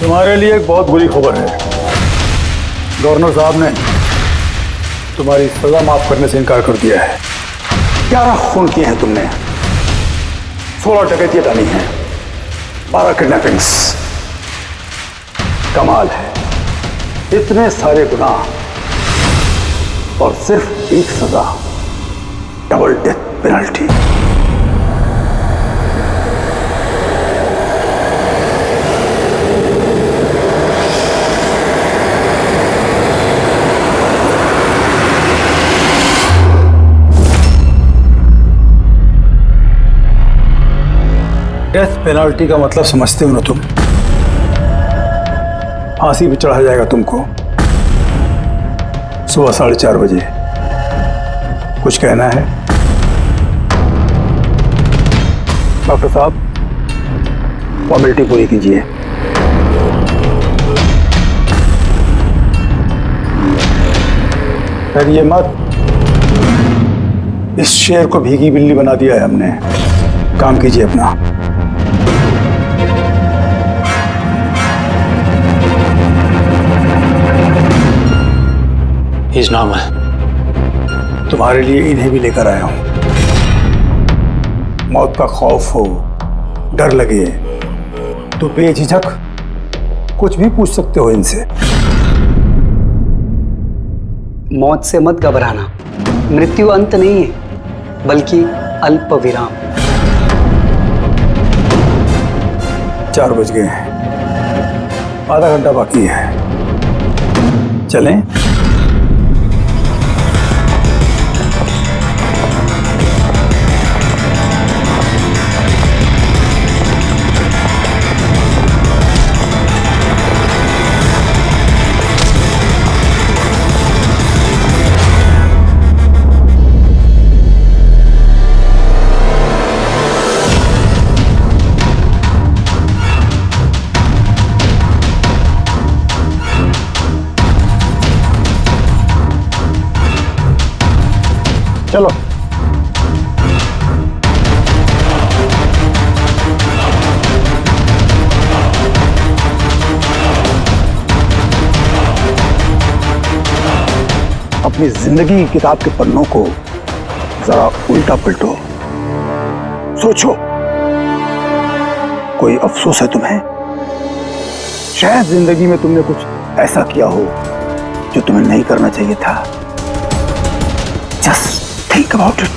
तुम्हारे लिए एक बहुत बुरी खबर है। गवर्नर साहब ने तुम्हारी सजा माफ करने से इनकार कर दिया है। 11 खून किए हैं तुमने, 16 डकैतियां डाली हैं, 12 किडनैपिंग्स। कमाल है, इतने सारे गुनाह और सिर्फ एक सजा, double death penalty. Death penalty का मतलब समझते हो ना तुम? फांसी पे चढ़ाया जाएगा तुमको सुबह 4:30 बजे। कुछ कहना है डॉक्टर साहब? फॉर्मेलिटी पूरी कीजिए। डरिए मत, इस शेर को भीगी बिल्ली बना दिया है हमने। काम कीजिए अपना। He's normal. तुम्हारे लिए इन्हें भी लेकर आया हूं। मौत का खौफ हो, डर लगे तो बेझिझक कुछ भी पूछ सकते हो इनसे। मौत से मत घबराना, मृत्यु अंत नहीं है बल्कि अल्प विराम। 4 बज गए हैं, आधा घंटा बाकी है। चलें? चलो। अपनी जिंदगी की किताब के पन्नों को जरा उल्टा पलटो, सोचो कोई अफसोस है तुम्हें? शायद जिंदगी में तुमने कुछ ऐसा किया हो जो तुम्हें नहीं करना चाहिए था। Just think about it.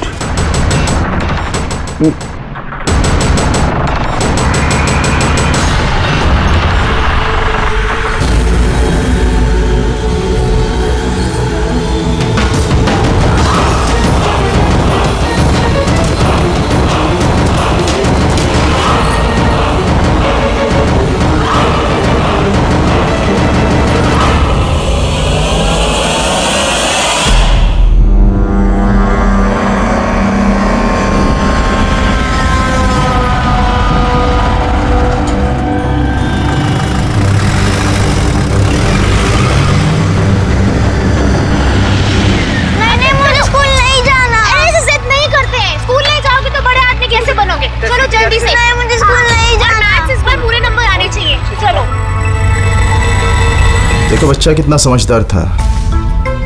देखो बच्चा कितना समझदार था,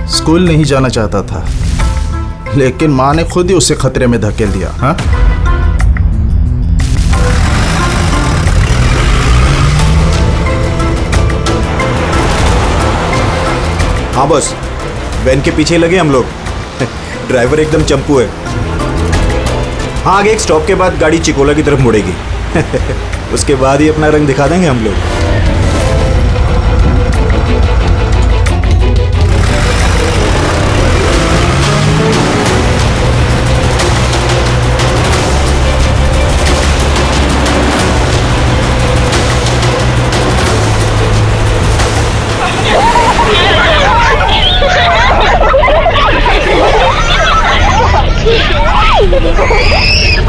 स्कूल नहीं जाना चाहता था लेकिन माँ ने खुद ही उसे खतरे में धकेल दिया। हाँ हाँ बस, वैन के पीछे लगे हम लोग। ड्राइवर एकदम चंपू है। हाँ आगे एक स्टॉप के बाद गाड़ी चिकोला की तरफ मुड़ेगी। उसके बाद ही अपना रंग दिखा देंगे हम लोग।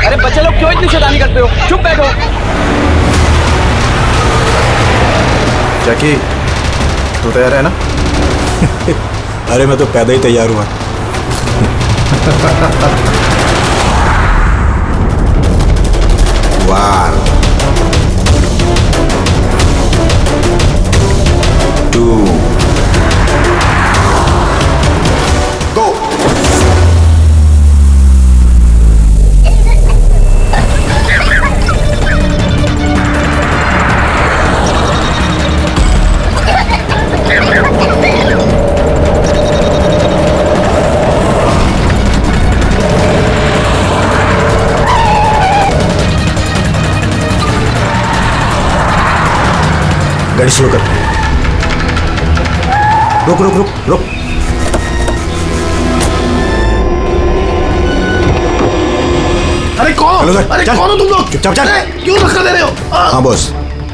अरे बच्चे लोग क्यों इतनी शैतानी करते हो? चुप बैठो। जैकी, तू तैयार है ना? अरे मैं तो पैदा ही तैयार हुआ। 1 2 गो। गाड़ी स्लो कर। रुक रुक रुक रुक। अरे कौन? हेलो सर, अरे चल। कौन हो तुम लोग? चुपचाप चल। अरे, क्यों धक्का दे रहे हो? हाँ बॉस,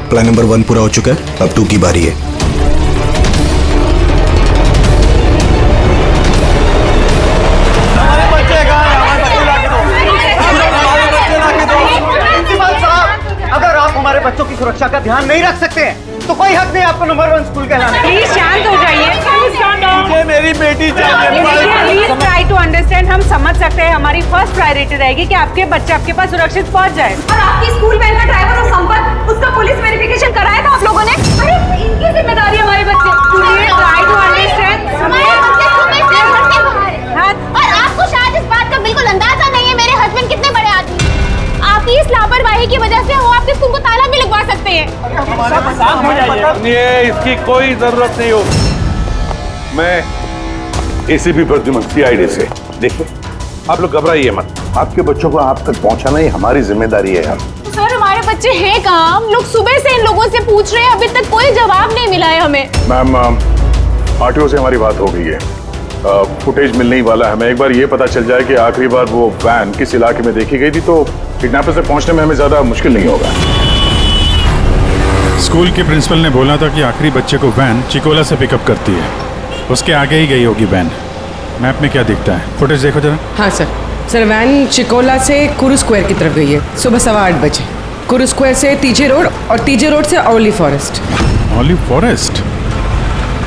प्लान नंबर 1 पूरा हो चुका है, अब 2 की बारी है। हमारे बच्चे कहाँ हैं? हमारे बच्चे लाके दो। हमारे बच्चे लाके दो। प्रिंसिपल साहब, अगर आप हमारे बच्चों की सुरक्षा का ध्यान नहीं रख सकते हैं तो कोई हक नहीं आपको नंबर 1 स्कूल कहलाने का। प्लीज शांत हो जाइए। मुझे मेरी बेटी चाहिए। Please try to understand. हम समझ सकते हैं, हमारी फर्स्ट प्रायोरिटी रहेगी कि आपके बच्चे आपके पास सुरक्षित पहुंच जाए। और आपकी स्कूल वैन का ड्राइवर और संपत, उसका पुलिस वेरिफिकेशन कराया था आप लोगों ने? अरे इनकी जिम्मेदारी हमारे बच्चे। Try to understand. और आपको शायद इस बात का बिल्कुल अंदाजा नहीं है मेरे हस्बैंड कितने बड़े आदमी हैं। आपकी इस लापरवाही की वजह से वो आपके स्कूल को ताला भी लगवा सकते हैं। ये इसकी कोई जरूरत नहीं हो। मैं एसीपी प्रद्युमन सीआईडी से। देखिए, आप लोग घबराइए मत। आपके बच्चों को आप तक पहुंचाना ही हमारी जिम्मेदारी है यार। सर हमारे बच्चे हैं कहाँ? हम लोग सुबह से इन लोगों से पूछ रहे हैं, अभी तक कोई जवाब नहीं मिला है हमें। मैम, आरटीओ से हमारी बात हो गई है, फुटेज मिलने ही वाला है। हमें एक बार ये पता चल जाए कि आखिरी बार वो वैन किस इलाके में देखी गई थी, तो किडनैपर से पहुंचने में हमें ज्यादा मुश्किल नहीं होगा। स्कूल के प्रिंसिपल ने बोला था कि आखिरी बच्चे को वैन चिकोला से पिकअप करती है, उसके आगे ही गई होगी वैन। मैप में क्या दिखता है? फुटेज देखो जरा। हाँ सर, वैन चिकोला से कुरू स्क्वायर की तरफ गई है सुबह 8:15 बजे। कुरू स्क्वायर से तीजे रोड और तीजे रोड से ओलिव फॉरेस्ट। Olive forest?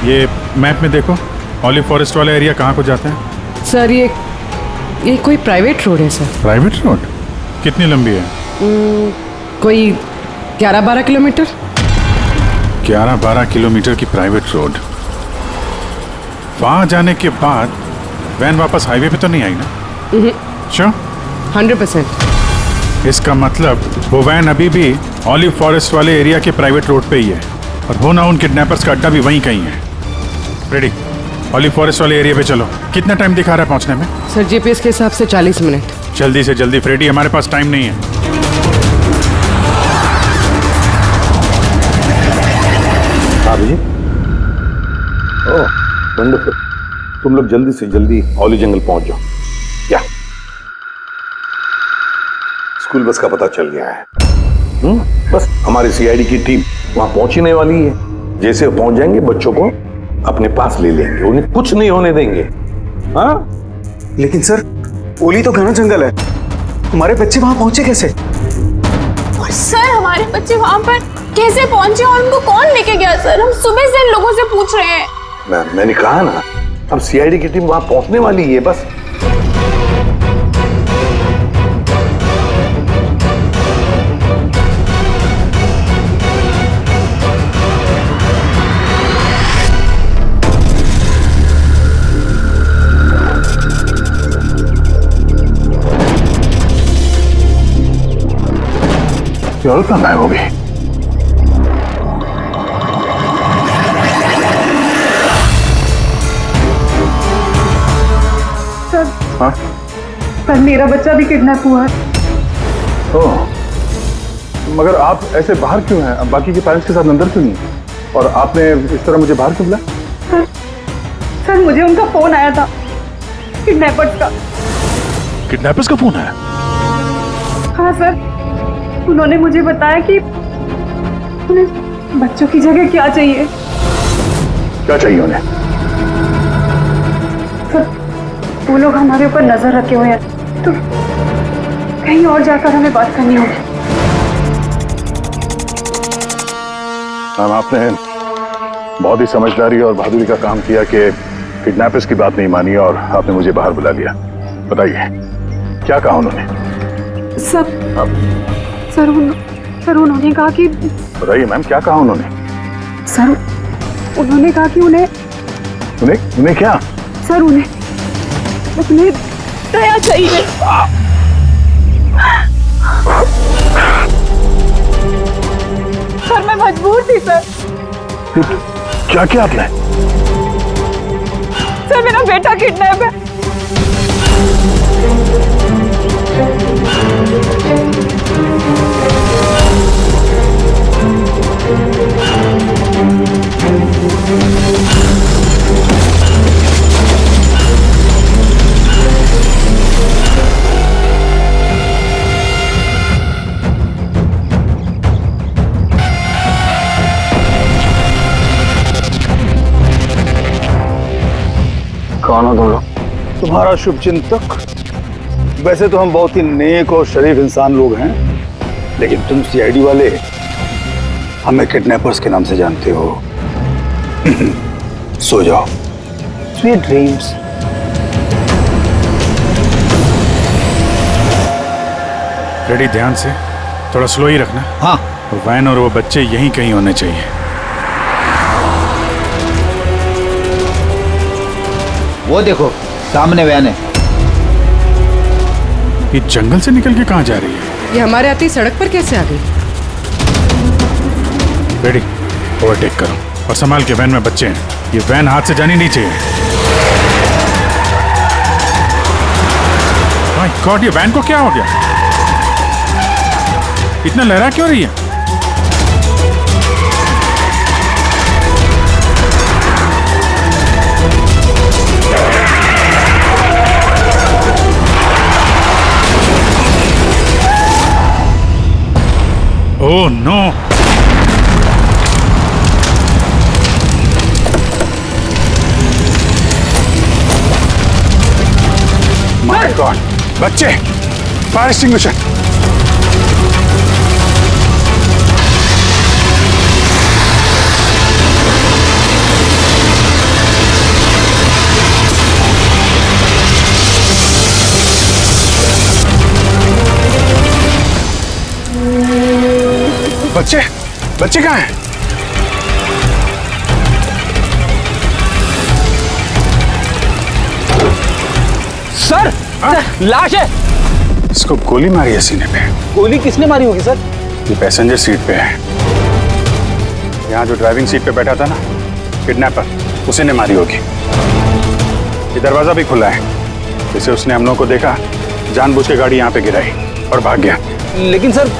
ये मैप में देखो, ऑलिव फॉरेस्ट वाला एरिया कहाँ को जाता है? सर ये कोई प्राइवेट रोड है सर। Private road? कितनी लंबी है? कोई 11-12 किलोमीटर। 11-12 किलोमीटर की प्राइवेट रोड। वहाँ जाने के बाद वैन वापस हाईवे पे तो नहीं आई ना? श्योर? 100%। इसका मतलब वो वैन अभी भी ऑलिव फॉरेस्ट वाले एरिया के प्राइवेट रोड पे ही है, और हो ना उन किडनैपर्स का अड्डा भी वहीं कहीं है। रेडी, ऑलिव फॉरेस्ट वाले एरिया पे चलो। कितना टाइम दिखा रहा है पहुंचने में? सर जीपीएस के हिसाब से 40 मिनट। जल्दी से जल्दी फ्रेडी, हमारे पास टाइम नहीं है। हाँ जी। ओह, वंडरफुल। तुम लोग जल्दी से जल्दी ऑली जंगल पहुंच जाओ। क्या स्कूल बस का पता चल गया है? बस हमारी सीआईडी की टीम वहां पहुंचने वाली है। जैसे पहुंच जाएंगे, बच्चों को अपने पास ले लेंगे, उन्हें कुछ नहीं होने देंगे। हाँ, लेकिन सर, ओली तो घना जंगल है, हमारे बच्चे वहां पहुंचे कैसे? और सर हमारे बच्चे वहाँ पर कैसे पहुंचे और उनको कौन लेके गया? सर हम सुबह से इन लोगों से पूछ रहे हैं। मैंने कहा ना, अब सीआईडी की टीम वहां पहुंचने वाली है बस। और कहाँ गायब हो गई? हाँ? सर मेरा बच्चा भी किडनैप हुआ है। ओह, मगर आप ऐसे बाहर क्यों हैं? बाकी के पेरेंट्स के साथ अंदर क्यों नहीं? और आपने इस तरह मुझे बाहर क्यों बुलाया? सर मुझे उनका फोन आया था, किडनैपर्स का। किडनैपर्स का फोन आया? हाँ सर, उन्होंने मुझे बताया कि उन्हें बच्चों की जगह क्या चाहिए। क्या चाहिए उन्हें? सर वो लोग हमारे ऊपर नजर रखे हुए हैं, तो कहीं और जाकर हमें बात करनी होगी। मैम, आपने बहुत ही समझदारी और बहादुरी का काम किया कि किडनैपर्स की बात नहीं मानी और आपने मुझे बाहर बुला लिया। बताइए, क्या कहा उन्होंने? सब सर उन्होंने कहा कि बताइए मैम, क्या कहा उन्होंने? सर उन्होंने कहा कि उन्हें उन्हें क्या? सर उन्हें दया चाहिए। सर मैं मजबूर थी सर। क्या किया आपने? सर मेरा बेटा किडनैप है। कौन हो तुम लोग? तुम्हारा शुभ चिंतक। वैसे तो हम बहुत ही नेक और शरीफ इंसान लोग हैं, लेकिन तुम सीआईडी वाले हमें किडनैपर्स के नाम से जानते हो। सो जाओ। Sweet dreams. रेडी, ध्यान से, थोड़ा स्लो ही रखना। हाँ। वैन और वो बच्चे यहीं कहीं होने चाहिए। वो देखो सामने वैन है। ये जंगल से निकल के कहाँ जा रही है? ये हमारे आते ही सड़क पर कैसे आ गई? रेडी, ओवरटेक करो और संभाल के, वैन में बच्चे हैं। ये वैन हाथ से जानी नहीं चाहिए। माय गॉड, ये वैन को क्या हो गया? इतना लहरा क्यों रही है? Oh no! माय गॉड, बच्चे! Fire extinguisher! बच्चे कहाँ हैं? सर, लाश है। इसको गोली मारी है सीने पे। गोली किसने मारी होगी सर? ये पैसेंजर सीट पे है। यहाँ जो ड्राइविंग सीट पे बैठा था ना, किडनैपर, उसी ने मारी होगी। ये दरवाजा भी खुला है। जैसे उसने हम लोगों को देखा, जानबूझ के गाड़ी यहाँ पे गिराई और भाग गया। लेकिन सर,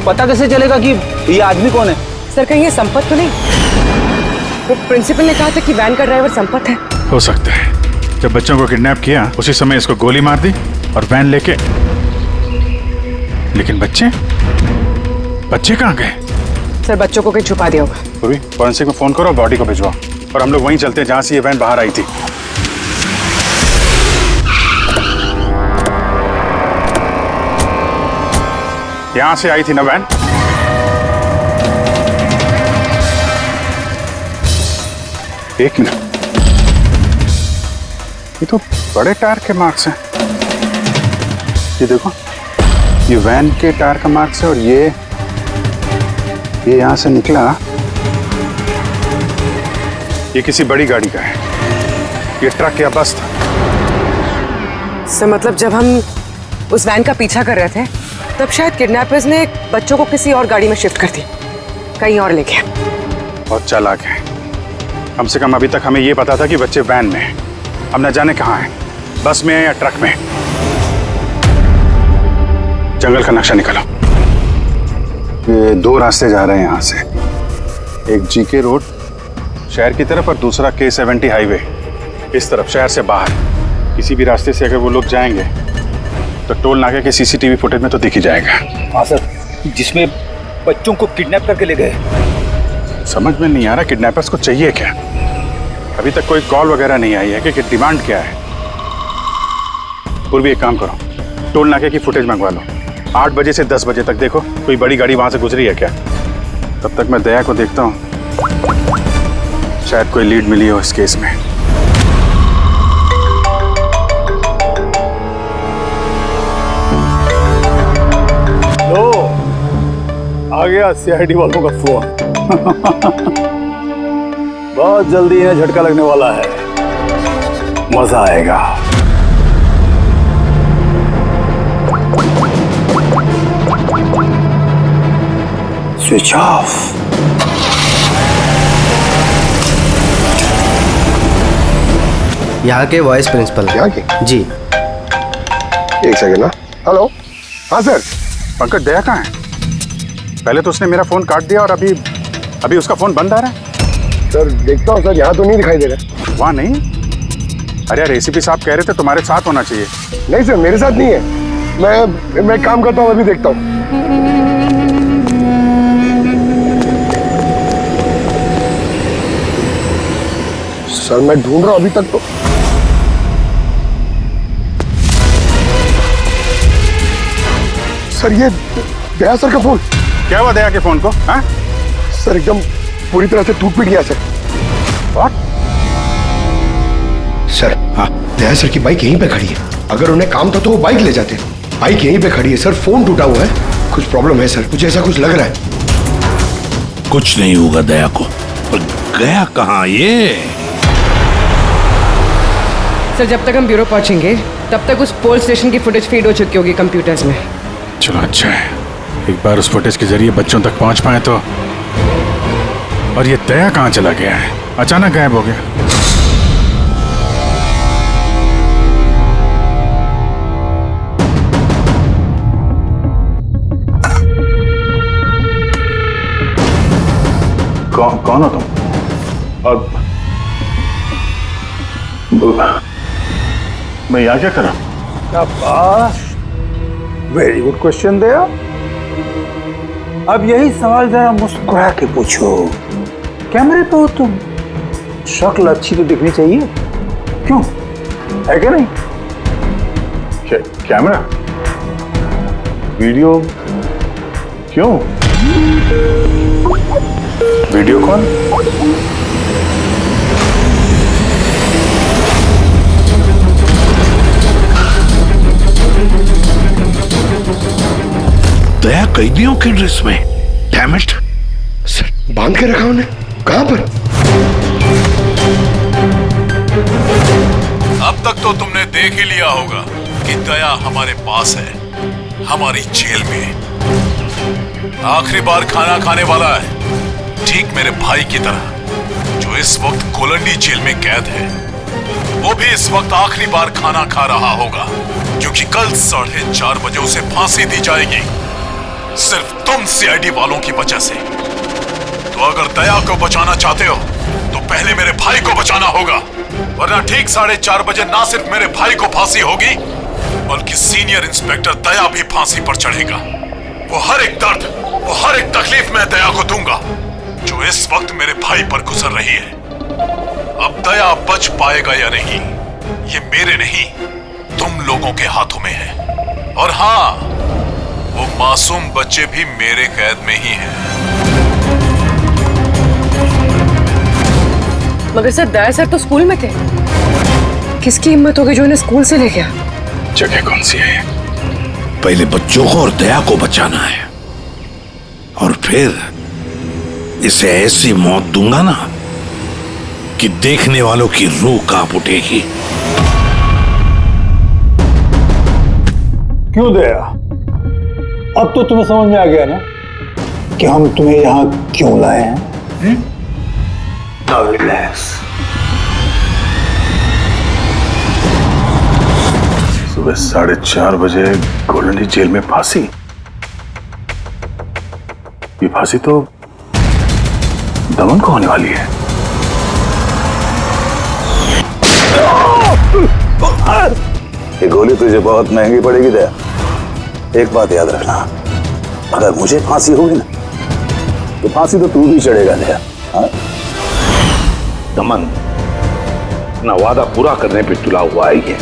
पता कैसे चलेगा कि ये आदमी कौन है? सर कहीं ये संपत तो नहीं? वो प्रिंसिपल ने कहा था कि वैन का ड्राइवर संपत है। हो सकता है। जब बच्चों को किडनैप किया उसी समय इसको गोली मार दी और वैन लेके। लेकिन बच्चे कहाँ गए? सर बच्चों को कहीं छुपा दिया होगा। पूर्वी, फॉरेंसिक में फोन करो, बॉडी को भिजवाओ और हम लोग वहीं चलते हैं जहां से ये वैन बाहर आई थी। यहां से आई थी ना वैन? एक मिनट, ये तो बड़े टायर के मार्क्स हैं। ये देखो, ये वैन के टायर का मार्क्स है और ये यहां से निकला। ये किसी बड़ी गाड़ी का है। ये ट्रक या बस था। सर मतलब जब हम उस वैन का पीछा कर रहे थे तब शायद किडनैपर्स ने बच्चों को किसी और गाड़ी में शिफ्ट कर दी, कहीं और ले गया। बहुत चालाक है। कम से कम अभी तक हमें ये पता था कि बच्चे वैन में हैं। अब न जाने कहाँ हैं, बस में है या ट्रक में। जंगल का नक्शा निकालो। ये दो रास्ते जा रहे हैं यहाँ से, एक जीके रोड शहर की तरफ और दूसरा K70 हाईवे इस तरफ शहर से बाहर। किसी भी रास्ते से अगर वो लोग जाएंगे तो टोल नाके के CCTV फुटेज में तो दिख ही जाएगा। हाँ सर, जिसमें बच्चों को किडनैप करके ले गए। समझ में नहीं आ रहा किडनैपर्स को चाहिए क्या। अभी तक कोई कॉल वगैरह नहीं आई है कि डिमांड क्या है। पूर्वी, एक काम करो, टोल नाके की फुटेज मंगवा लो। 8 बजे से 10 बजे तक देखो कोई बड़ी गाड़ी वहां से गुजरी है क्या। तब तक मैं दया को देखता हूँ, शायद कोई लीड मिली हो इस केस में। लो, आ गया सीआईडी वालों का फोन। बहुत जल्दी इन्हें झटका लगने वाला है, मजा आएगा। Switch off. यहाँ के वाइस प्रिंसिपल। यहाँ के? जी। एक सेकंड ना। हेलो। हाँ सर। पंकज, दया कहाँ है? पहले तो उसने मेरा फोन काट दिया और अभी उसका फोन बंद आ रहा है। सर देखता हूँ सर, यहाँ तो नहीं दिखाई दे रहा। वहाँ नहीं? अरे यार, एसीपी साहब कह रहे थे तुम्हारे साथ होना चाहिए। नहीं सर, मेरे साथ नहीं है। मैं काम करता हूँ, अभी देखता हूँ। सर मैं ढूंढ रहा हूँ अभी तक तो। सर ये दया सर का फोन। क्या हुआ दया के फोन को? हाँ? सर एकदम पूरी तरह से टूट पिट गया सर। What? सर हाँ, दया सर की बाइक यहीं पे खड़ी है। अगर उन्हें काम था तो वो बाइक ले जाते। बाइक यहीं पे खड़ी है सर, फोन टूटा हुआ है। कुछ प्रॉब्लम है सर, मुझे ऐसा कुछ लग रहा है। कुछ नहीं होगा दया को, पर गया कहाँ ये? सर जब तक हम ब्यूरो पहुंचेंगे तब तक उस पोल स्टेशन की फुटेज फीड हो चुकी होगी कंप्यूटर्स में। चलो अच्छा है, एक बार उस फुटेज के जरिए बच्चों तक पहुंच पाए तो। और ये दया कहाँ चला गया है? अचानक गायब हो गया। कौन हो तुम? और मैं यहाँ क्या कर रहा हूँ? वेरी गुड क्वेश्चन दया। अब यही सवाल जरा मुस्कुरा के पूछो। कैमरे पे हो तुम, शक्ल अच्छी तो दिखनी चाहिए, क्यों है क्या नहीं? कैमरा वीडियो क्यों? वीडियो कौन? दया कैदियों की ड्रेस में। Damn it. सर बांध के रखा उन्हें, कहां पर? अब तक तो तुमने देख ही लिया होगा कि दया हमारे पास है, हमारी जेल में। आखिरी बार खाना खाने वाला है, ठीक मेरे भाई की तरह, जो इस वक्त कोलंडी जेल में कैद है। वो भी इस वक्त आखिरी बार खाना खा रहा होगा, क्योंकि कल 4:30 बजे उसे फांसी दी जाएगी, सिर्फ तुम सीआईडी वालों की वजह से। तो अगर दया को बचाना चाहते हो तो पहले मेरे भाई को बचाना होगा, वरना ठीक 4:30 बजे ना सिर्फ मेरे भाई को फांसी होगी, बल्कि सीनियर इंस्पेक्टर दया भी फांसी पर चढ़ेगा। वो हर एक दर्द, वो हर एक तकलीफ मैं दया को दूंगा, जो इस वक्त मेरे भाई पर गुजर रही है। अब दया बच पाएगा या नहीं, ये मेरे नहीं, तुम लोगों के हाथों में है। और हाँ, वो मासूम बच्चे भी मेरे कैद में ही हैं। मगर सर दया सर तो स्कूल में थे। किसकी हिम्मत होगी जो इन्हें स्कूल से ले गया? जगह कौन सी है? पहले बच्चों को और दया को बचाना है, और फिर इसे ऐसी मौत दूंगा ना कि देखने वालों की रूह कांप उठेगी। क्यों दया? अब तो तुम्हें समझ में आ गया ना कि हम तुम्हें यहां क्यों लाए हैं? Now relax. सुबह 4:30 बजे कोलंडी जेल में फांसी। ये फांसी तो दमन को होने वाली है। ये गोली तुझे बहुत महंगी पड़ेगी दया। एक बात याद रखना, अगर मुझे फांसी होगी ना तो फांसी तो तू भी चढ़ेगा दया। हाँ? दमन अपना वादा पूरा करने पे तुला हुआ है, ये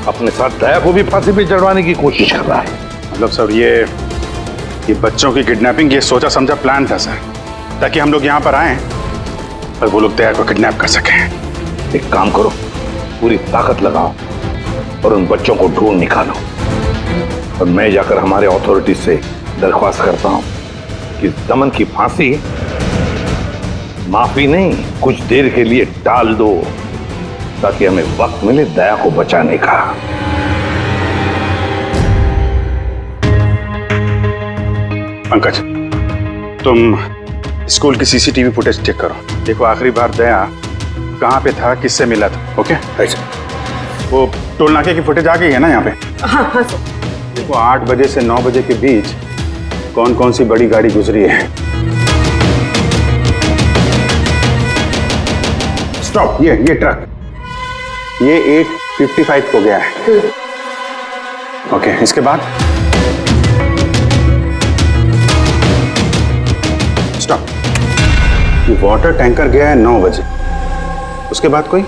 अपने साथ दया को भी फांसी पे चढ़वाने की कोशिश कर रहा है। मतलब सर ये बच्चों की किडनैपिंग ये सोचा समझा प्लान था सर, ताकि हम लोग यहाँ पर आए और वो लोग दया को किडनैप कर सकें। एक काम करो, पूरी ताकत लगाओ और उन बच्चों को ढूंढ निकालो, और मैं जाकर हमारे अथॉरिटी से दरख्वास्त करता हूँ कि दमन की फांसी माफी नहीं, कुछ देर के लिए टाल दो, ताकि हमें वक्त मिले दया को बचाने का। पंकज, तुम स्कूल की सीसीटीवी फुटेज चेक करो, देखो आखिरी बार दया कहाँ पे था, किससे मिला था। ओके, वो टोल नाके की फुटेज आ गई है ना यहाँ पे? हाँ हाँ सर। देखो 8 बजे से 9 बजे के बीच कौन कौन सी बड़ी गाड़ी गुजरी है। स्टॉप, ये ट्रक, ये 8:55 को गया है। ओके, इसके बाद स्टॉप, ये वाटर टैंकर गया है 9 बजे, उसके बाद कोई?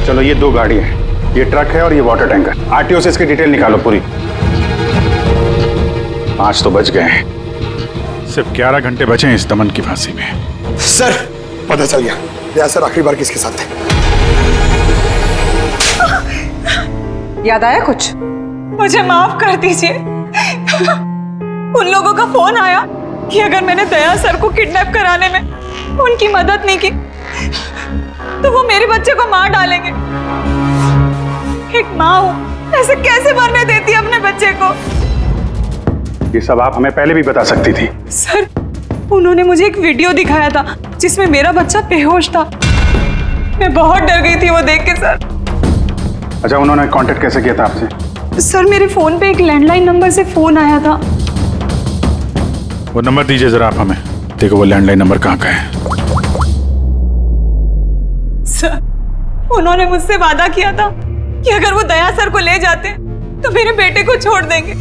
चलो ये 2 गाड़ी है, ये ट्रक है और ये वाटर टैंकर। आरटीओ से इसकी डिटेल निकालो पूरी। 5 तो बच गए हैं, सिर्फ 11 घंटे बचे हैं इस दमन की फांसी में। सर पता चल गया, दया सर आखिरी बार किसके साथ थे। याद आया कुछ? मुझे माफ कर दीजिए। उन लोगों का फोन आया कि अगर मैंने दया सर को किडनैप कराने में उनकी मदद नहीं की तो वो मेरे बच्चे को मार डालेंगे। एक माँ हूं, ऐसे कैसे मरने देती अपने बच्चे को? ये सब आप हमें पहले भी बता सकती थी। सर, उन्होंने मुझे एक वीडियो दिखाया था जिसमें मेरा बच्चा बेहोश था। मैं बहुत डर गई थी वो देख के सर। अच्छा, उन्होंने कांटेक्ट कैसे किया था आपसे? सर, मेरे फोन पे एक लैंडलाइन नंबर से फोन आया था। वो नंबर दीजिए जरा आप हमें, देखो वो लैंडलाइन नंबर कहाँ का है। सर, उन्होंने मुझसे वादा किया था कि अगर वो दया सर को ले जाते तो मेरे बेटे को छोड़ देंगे।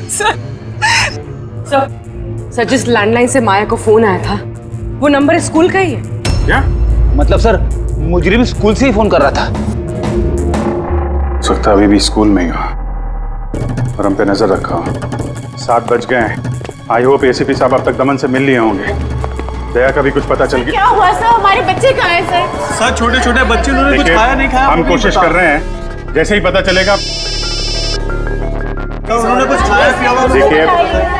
सर, जिस लैंडलाइन से माया को फोन आया था वो नंबर स्कूल का ही है। क्या मतलब सर, मुजरिम स्कूल से ही फोन कर रहा था। सकता अभी भी स्कूल में ही हो और हम पे नजर रखा हो। 7 बज गए हैं। आई होप एसीपी साहब अब तक दमन से मिल लिए होंगे। दया का भी कुछ पता चल गया। क्या हुआ सर? हमारे बच्चे कहाँ हैं सर? सर, छोटे छोटे बच्चे, उन्होंने कुछ खाया नहीं खाया, हम कोशिश कर रहे हैं, जैसे ही पता चलेगा। उन्होंने कुछ खाया पिया हुआ? देखिए,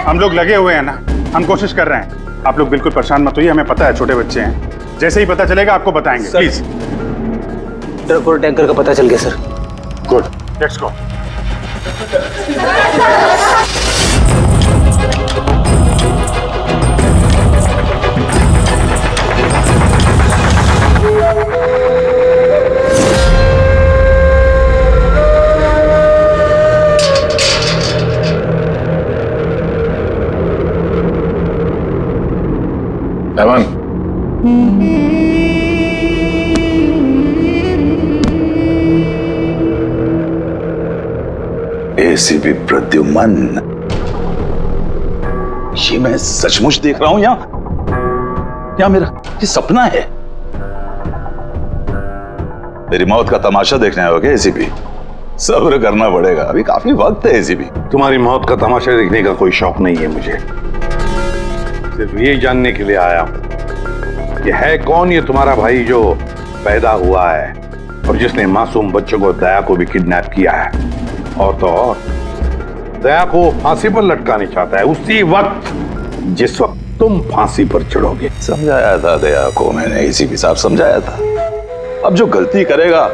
हम लोग लगे हुए हैं ना, हम कोशिश कर रहे हैं। आप लोग बिल्कुल परेशान मत होइए, हमें पता है छोटे बच्चे हैं। जैसे ही पता चलेगा आपको बताएंगे। प्लीज। ट्रक और टैंकर का पता चल गया sir. Good, let's go. Daman, ACP Pradyuman, ये मैं सचमुच देख रहा हूं या मेरा ये सपना है? मेरी मौत का तमाशा देखने आयोगे एसीपी? सब्र करना पड़ेगा, अभी काफी वक्त है एसीपी। तुम्हारी मौत का तमाशा देखने का कोई शौक नहीं है मुझे। सिर्फ ये जानने के लिए आया हूं कि है कौन ये तुम्हारा भाई जो पैदा हुआ है और जिसने मासूम बच्चों को, दया को भी किडनैप किया है। और तो और दया को फांसी पर लटकाना चाहता है उसी वक्त जिस वक्त तुम फांसी पर चढ़ोगे। समझाया था दया को मैंने, एसीपी साहब समझाया था। अब जो गलती करेगा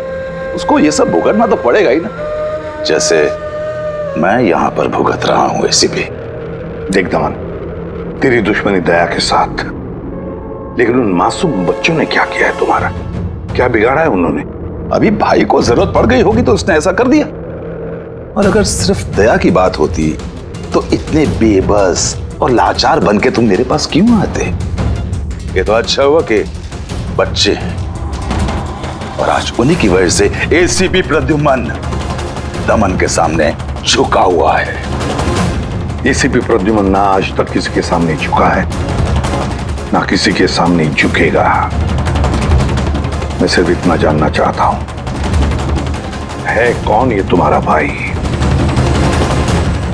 उसको ये सब भुगतना तो पड़ेगा ही ना, जैसे मैं यहां पर भुगत रहा हूं एसीपी। देख दमन, तेरी दुश्मनी दया के साथ, लेकिन उन मासूम बच्चों ने क्या किया है तुम्हारा? क्या बिगाड़ा है उन्होंने? अभी भाई को जरूरत पड़ गई होगी तो उसने ऐसा कर दिया। और अगर सिर्फ दया की बात होती तो इतने बेबस और लाचार बन के तुम मेरे पास क्यों आते? ये तो अच्छा हुआ कि बच्चे हैं और आज उन्हीं की वजह से एसीपी प्रद्युमन दमन के सामने झुका हुआ है। एसीपी प्रद्युमन ना आज तक किसी के सामने झुका है, ना किसी के सामने झुकेगा। मैं सिर्फ इतना जानना चाहता हूं, है कौन ये तुम्हारा भाई?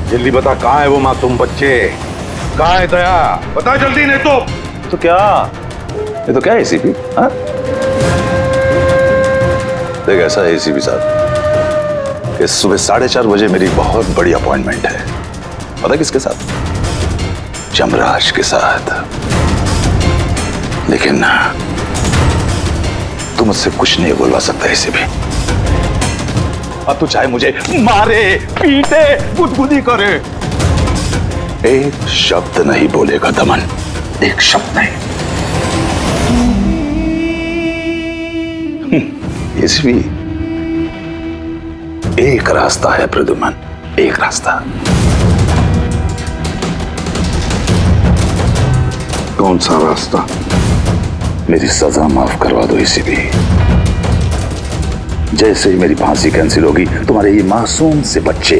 जल्दी बता, कहां है वो मासूम बच्चे? कहां है दया? बता जल्दी, नहीं तो क्या ये तो क्या है एसीपी? देख ऐसा है एसीपी साहब कि सुबह 4:30 बजे मेरी बहुत बड़ी अपॉइंटमेंट है। पता किसके साथ? जमराज के साथ। लेकिन तू मुझसे कुछ नहीं बोलवा सकता एसीपी। अब तू चाहे मुझे मारे, पीटे, गुदगुदी करे, एक शब्द नहीं बोलेगा दमन, एक शब्द नहीं। एसीपी, एक रास्ता है प्रद्युमन, एक रास्ता। कौन सा रास्ता? मेरी सजा माफ करवा दो एसीपी। जैसे ही मेरी फांसी कैंसिल होगी तुम्हारे ये मासूम से बच्चे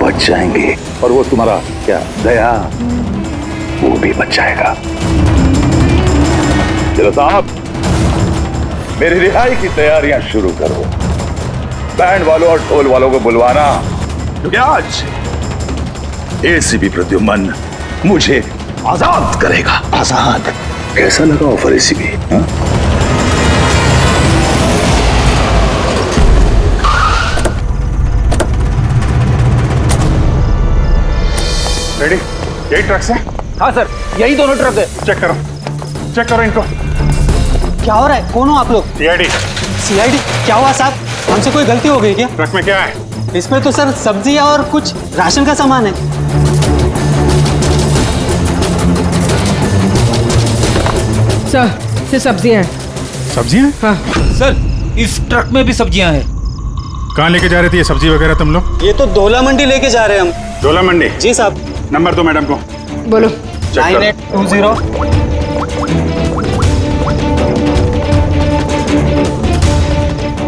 बच जाएंगे, और वो तुम्हारा क्या दया, वो भी बच जाएगा। चलो साहब, मेरी रिहाई की तैयारियां शुरू करो। बैंड वालों और ढोल वालों को बुलवाना, क्योंकि आज एसीपी प्रद्युमन मुझे आजाद करेगा। आजाद? कैसा लगा ऑफर एसीपी? रेडी? यही ट्रक से? हाँ सर, यही दोनों ट्रक है। चेक करो, चेक करो इनको। क्या हो रहा है? कौन हो आप लोग? सीआईडी। सीआईडी? क्या हुआ साहब? हमसे कोई गलती हो गई क्या? ट्रक में क्या है? इसमें तो सर सब्जी और कुछ राशन का सामान है। सर, सिर्फ सब्जियां हैं। सब्जियां? हाँ सर, इस ट्रक में भी सब्जियां हैं। कहाँ लेके जा रहे थे ये सब्जी वगैरह तुम लोग? ये तो डोला मंडी लेके जा रहे हैं हम। डोला मंडी? जी साहब। नंबर दो मैडम को। बोलो। 9820।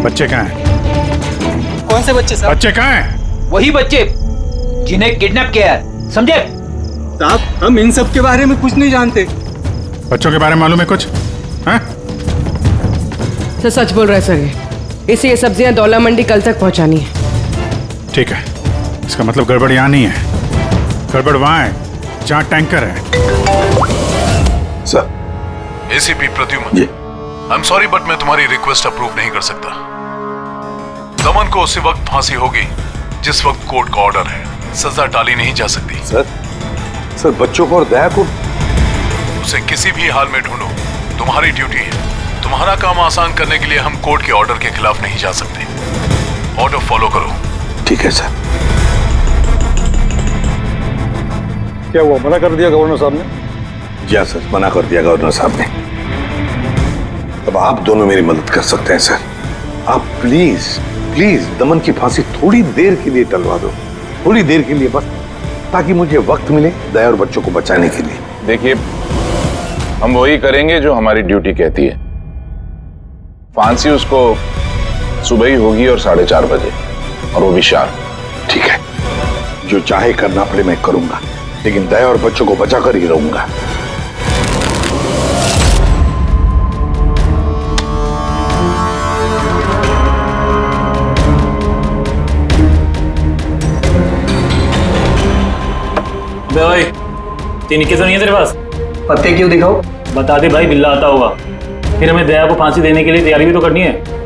बच्चे कहाँ हैं? कौन से बच्चे साहब? बच्चे कहाँ हैं? वही बच्चे जिन्हें किडनैप किया है, समझे? साहब, हम इन सब के बारे में कुछ नहीं जानते। बच्चों के बारे में मालूम है कुछ? हाँ? सर सच बोल रहा है सर, इसे ये सब्जियां डोला मंडी कल तक पहुंचानी है। ठीक है, इसका मतलब गड़बड़ यहाँ नहीं है, गड़बड़ वहाँ है जहाँ टैंकर है। Sir. ACP Pradyuman, I am sorry but मैं तुम्हारी रिक्वेस्ट अप्रूव नहीं कर सकता। दमन को उसी वक्त फांसी होगी जिस वक्त कोर्ट का ऑर्डर है, सजा टाली नहीं जा सकती। सर बच्चों को और दया को उसे किसी भी हाल में ढूंढो, तुम्हारी ड्यूटी है। तुम्हारा काम आसान करने के लिए हम कोर्ट के ऑर्डर के खिलाफ नहीं जा सकते। ऑर्डर फॉलो करो। ठीक है सर। क्या हुआ, मना कर दिया गवर्नर साहब ने? जी हाँ सर, मना कर दिया गवर्नर साहब ने। अब आप दोनों मेरी मदद कर सकते हैं सर। आप प्लीज प्लीज दमन की फांसी थोड़ी देर के लिए टलवा दो, थोड़ी देर के लिए बस, ताकि मुझे वक्त मिले दया और बच्चों को बचाने के लिए। देखिए, हम वही करेंगे जो हमारी ड्यूटी कहती है। फांसी उसको सुबह ही होगी और 4:30 बजे, और वो भी शार्प। ठीक है, जो चाहे करना पड़े मैं करूंगा, लेकिन दया और बच्चों को बचा कर ही रहूंगा। भाई, तीन तो नहीं है तेरे पास? पत्ते क्यों दिखाओ? बता दे भाई, बिल्ला आता होगा। फिर हमें दया को फांसी देने के लिए तैयारी भी तो करनी है।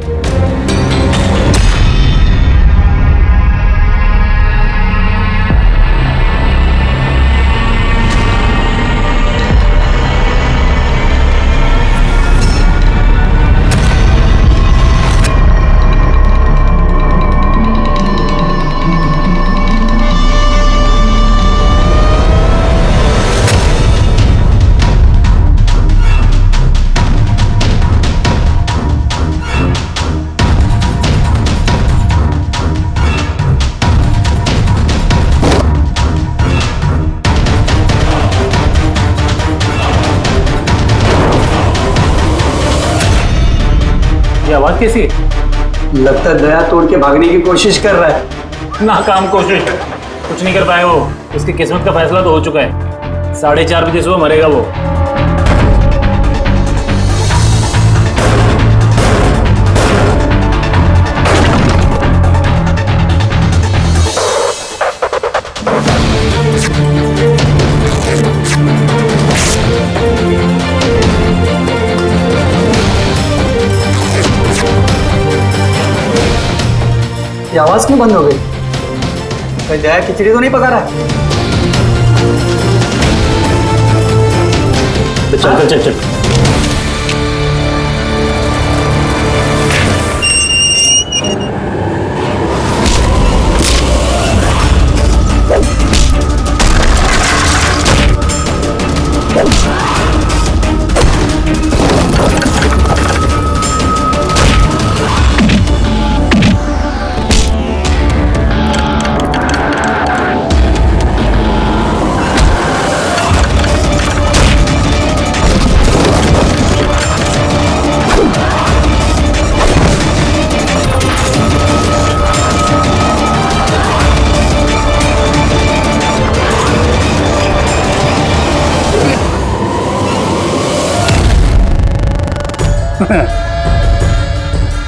आवाज कैसी है? लगता है दया तोड़ के भागने की कोशिश कर रहा है। नाकाम कोशिश, कुछ नहीं कर पाए वो। उसकी किस्मत का फैसला तो हो चुका है। 4:30 बजे सुबह मरेगा वो। ये आवाज क्यों बंद हो गई? कोई दया खिचड़ी तो नहीं पका रहा है? चल चल चल।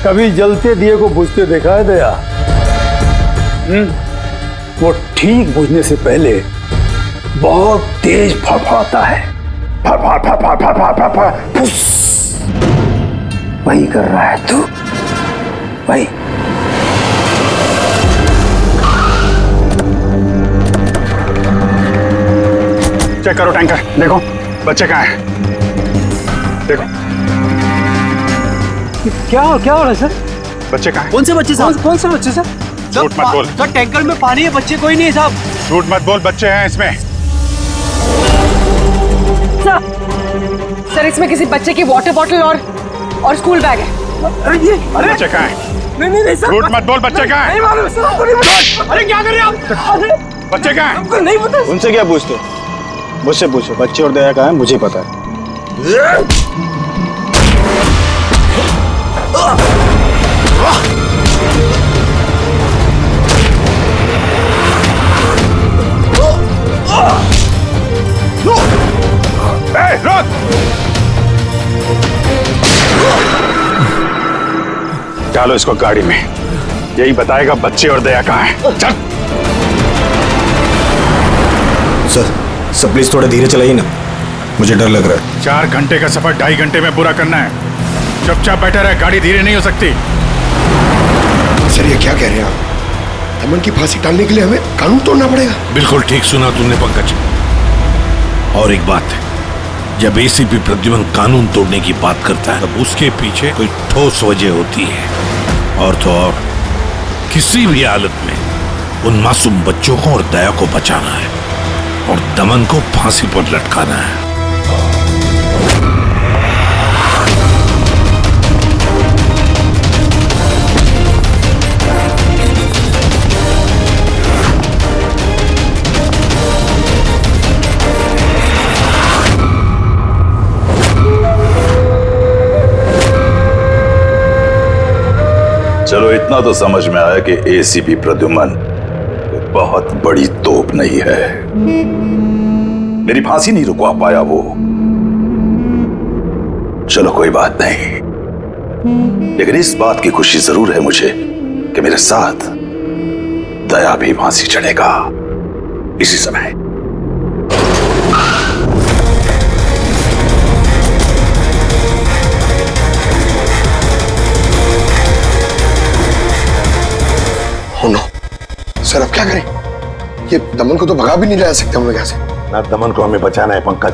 कभी जलते दिए को बुझते देखा है दया? वो ठीक बुझने से पहले बहुत तेज फड़फड़ाता है। फड़ फड़ फड़ फड़ फड़ फड़ फड़ फड़ फुस। वही कर रहा है तू, वही। चेक करो टैंकर, देखो बच्चे कहाँ हैं? देखो क्या हो रहा है सर? बच्चे कहाँ हैं? कौन से बच्चे साहब? कौन से बच्चे सर? झूठ मत बोल। सर टैंकर में पानी है, बच्चे कोई नहीं है साहब। झूठ मत बोल, बच्चे हैं इसमें। सर इसमें किसी बच्चे की वाटर बॉटल और स्कूल बैग है। अरे बच्चे कहाँ हैं? नहीं सर। झूठ मत बोल, बच्चे कहाँ हैं? नहीं मालूम सर, आपको नहीं पता। अरे क्या कर रहे हैं आप? बच्चे कहाँ हैं? आपको नहीं पता। उनसे क्या पूछते? मुझसे पूछो, बच्चे और दया कहाँ है मुझे पता है। रुक! डालो इसको गाड़ी में, यही बताएगा बच्चे और दया कहाँ हैं। चल। सर प्लीज थोड़ा धीरे चलाइए ना, मुझे डर लग रहा है। 4 घंटे का सफर 2.5 घंटे में पूरा करना है। चुपचाप बैठा रहे, गाड़ी धीरे नहीं हो सकती। सर ये क्या कह रहे हैं आप? दमन की फांसी टालने के लिए हमें कानून तोड़ना पड़ेगा? बिल्कुल ठीक सुना तुमने पंकज। और एक बात है, जब एसीपी प्रद्युमन कानून तोड़ने की बात करता है तब उसके पीछे कोई ठोस वजह होती है। और तो और किसी भी हालत में उन मासूम बच्चों को और दया को बचाना है और दमन को फांसी पर लटकाना है। चलो इतना तो समझ में आया कि एसीपी प्रद्युमन बहुत बड़ी तोप नहीं है। मेरी फांसी नहीं रुकवा पाया वो। चलो कोई बात नहीं, लेकिन इस बात की खुशी जरूर है मुझे कि मेरे साथ दया भी फांसी चढ़ेगा इसी समय। सर अब क्या करें? ये दमन को तो भगा भी नहीं ला सकते हम लोग यहाँ से। ना दमन को हमें बचाना है पंकज,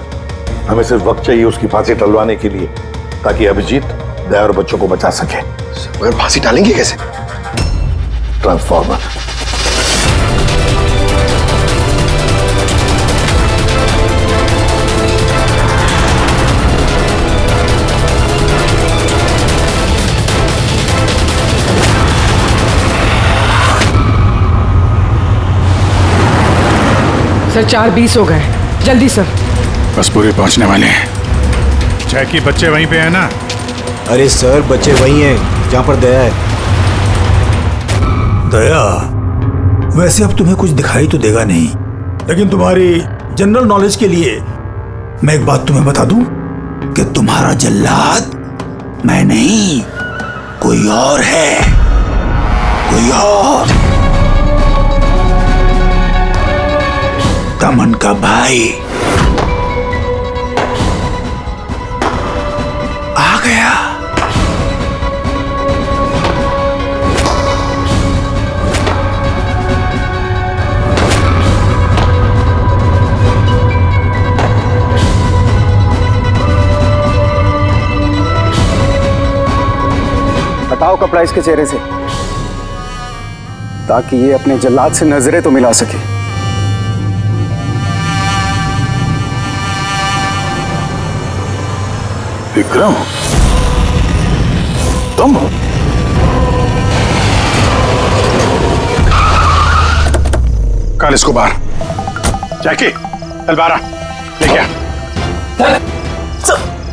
हमें सिर्फ वक्त चाहिए उसकी फांसी टलवाने के लिए, ताकि अभिजीत दया और बच्चों को बचा सके। मगर फांसी डालेंगे कैसे? ट्रांसफॉर्मर। सर 4:20 हो गए, जल्दी सर। बस पूरे पहुंचने वाले हैं। जैकी बच्चे वहीं पे है ना? अरे सर बच्चे वहीं हैं जहां पर दया है। दया, वैसे अब तुम्हें कुछ दिखाई तो देगा नहीं, लेकिन तुम्हारी जनरल नॉलेज के लिए मैं एक बात तुम्हें बता दूं कि तुम्हारा जल्लाद मैं नहीं, कोई और है, कोई और। दमन का भाई आ गया। हटाओ कपड़ा इसके चेहरे से, ताकि ये अपने जल्लाद से नजरें तो मिला सके। विक्रम, तुम? कल इसको बाहर। जैकी, चल बारह लेके आ।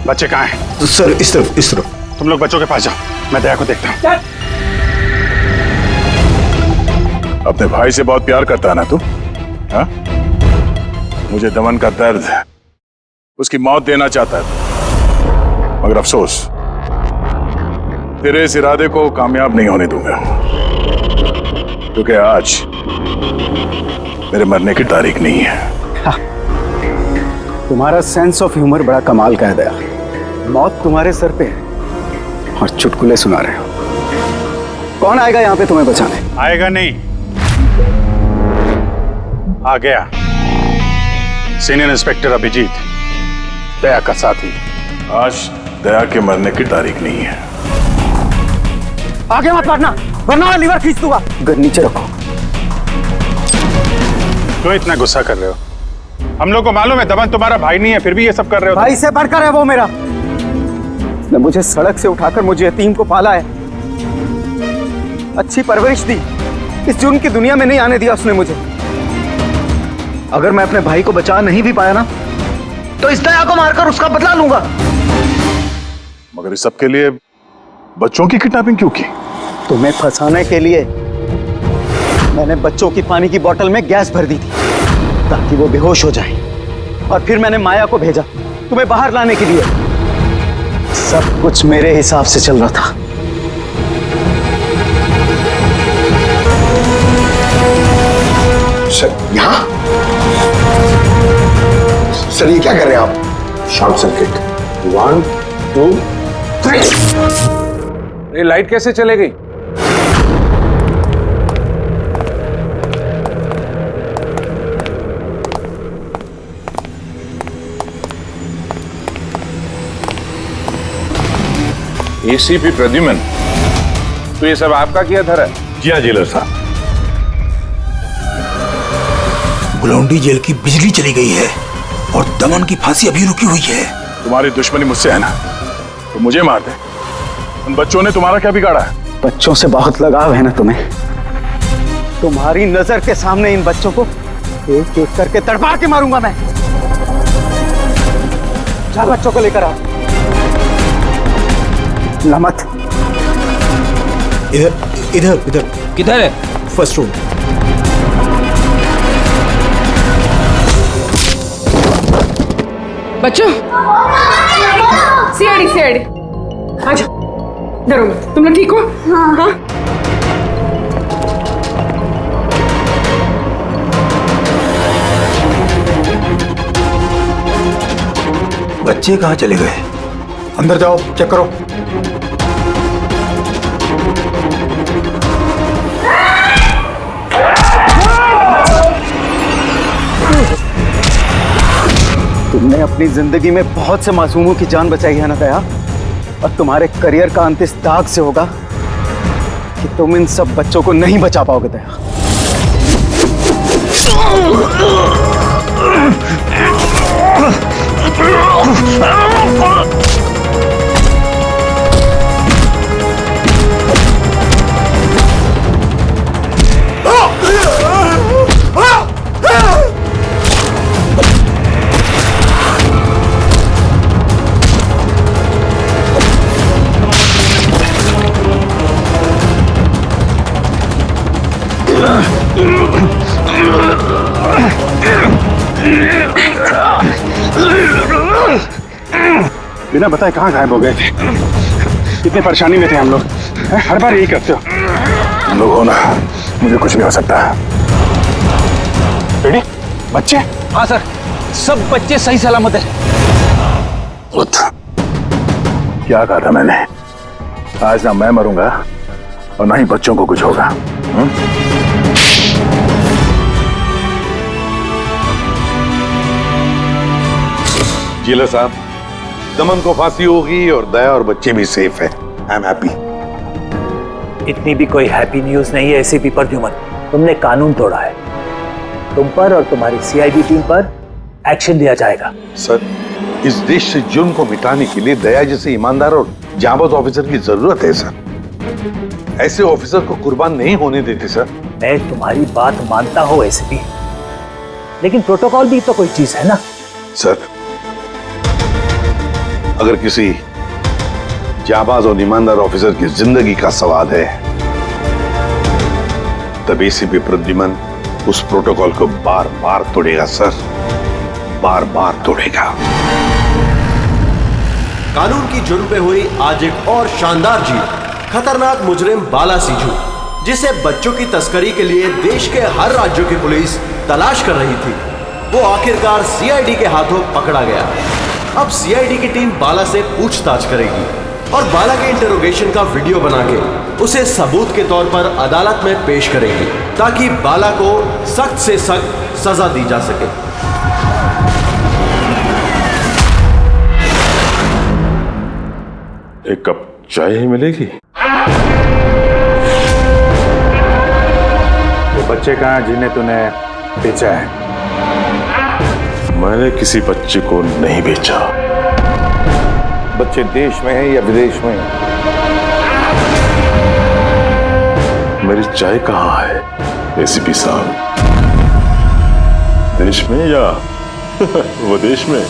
बच्चे कहाँ हैं? सर इस तरफ। तुम लोग बच्चों के पास जाओ, मैं दया को देखता हूँ। अपने भाई से बहुत प्यार करता है ना तू? हाँ? मुझे दमन का दर्द, उसकी मौत देना चाहता है, मगर अफसोस तेरे इस इरादे को कामयाब नहीं होने दूंगा, क्योंकि आज मेरे मरने की तारीख नहीं है। तुम्हारा सेंस ऑफ ह्यूमर बड़ा कमाल का है दया। मौत तुम्हारे सर पे है और चुटकुले सुना रहे हो। कौन आएगा यहाँ पे तुम्हें बचाने? आएगा नहीं, आ गया सीनियर इंस्पेक्टर अभिजीत, दया का साथी। आज दया के मरने की तारीख नहीं है। आगे मत बढ़ना, वरना मैं लीवर खींच दूंगा। गन नीचे रखो। क्यों इतना गुस्सा कर रहे हो? हम लोग को मालूम है दमन तुम्हारा भाई नहीं है, फिर भी ये सब कर रहे हो। भाई से बढ़कर है वो मेरा। उसने मुझे सड़क से उठाकर मुझे यतीम को पाला है, अच्छी परवरिश दी, इस जुर्म की दुनिया में नहीं आने दिया उसने मुझे। अगर मैं अपने भाई को बचा नहीं भी पाया ना, तो इस दया को मारकर उसका बदला लूंगा। मगर इस सब के लिए बच्चों की किडनैपिंग क्यों की? तुम्हें फंसाने के लिए मैंने बच्चों की पानी की बोतल में गैस भर दी थी, ताकि वो बेहोश हो जाए, और फिर मैंने माया को भेजा तुम्हें बाहर लाने के लिए। सब कुछ मेरे हिसाब से चल रहा था। सर यहाँ? सर ये क्या कर रहे हैं आप? Short circuit. 1 2 3। ये लाइट कैसे चले गई? एसीपी प्रद्युमन, तो ये सब आपका किया धरा है? जी हाँ जेलर साहब। गुलौंडी जेल की बिजली चली गई है और दमन की फांसी अभी रुकी हुई है। तुम्हारी दुश्मनी मुझसे है ना, तो मुझे मार दे। उन बच्चों ने तुम्हारा क्या बिगाड़ा है? बच्चों से बहुत लगाव है ना तुम्हें। तुम्हारी नजर के सामने इन बच्चों को एक एक करके तड़पा के मारूंगा मैं। जा बच्चों को लेकर आओ। लमत, इधर किधर है? First room. बच्चों, सीआईडी आजा, डरो मत। तुम लोग ठीक हो? हाँ। बच्चे कहाँ चले गए? अंदर जाओ, चेक करो। तुमने अपनी जिंदगी में बहुत से मासूमों की जान बचाई है ना दया, और तुम्हारे करियर का अंत इस दाग से होगा कि तुम इन सब बच्चों को नहीं बचा पाओगे दया। बिना बताए कहाँ गायब हो गए थे? कितनी परेशानी में थे हम लोग। हर बार यही करते हो। तुम लोग हो ना, मुझे कुछ भी हो सकता है। रेडी? बच्चे? हाँ सर, सब बच्चे सही सलामत है। क्या कहा था मैंने? आज ना मैं मरूंगा और ना ही बच्चों को कुछ होगा। जेलर साहब, दमन को फांसी होगी और दया और बच्चे भी सेफ है। I am happy. इतनी भी कोई हैप्पी न्यूज नहीं है एसीपी प्रद्युमन। तुमने कानून तोड़ा है। तुम पर और तुम्हारी सीआईडी टीम पर एक्शन लिया जाएगा। सर, इस देश से जुर्म को मिटाने के लिए दया जैसे ईमानदार और जांबाज ऑफिसर की जरूरत है सर। ऐसे ऑफिसर को कुर्बान नहीं होने देते सर। मैं तुम्हारी बात मानता हूं एसीपी, लेकिन प्रोटोकॉल भी तो कोई चीज है ना। सर, अगर किसी जांबाज और ईमानदार ऑफिसर की जिंदगी का सवाल है, तब एसीपी प्रद्युमन उस प्रोटोकॉल को बार बार तोड़ेगा सर, बार बार तोड़ेगा। कानून की जुर्म पे हुई आज एक और शानदार जीत। खतरनाक मुजरिम बाला सिंझू, जिसे बच्चों की तस्करी के लिए देश के हर राज्यों की पुलिस तलाश कर रही थी, वो आखिरकार सीआईडी के हाथों पकड़ा गया। अब सीआईडी की टीम बाला से पूछताछ करेगी और बाला के इंटरोगेशन का वीडियो बना के उसे सबूत के तौर पर अदालत में पेश करेगी, ताकि बाला को सख्त से सख्त सजा दी जा सके। एक कप चाय ही मिलेगी? वो बच्चे कहाँ जिन्हें तूने बेचा है? मैंने किसी बच्चे को नहीं बेचा। बच्चे देश में है या विदेश में? मेरी चाय कहाँ है एसीपी साहब? देश में या विदेश में?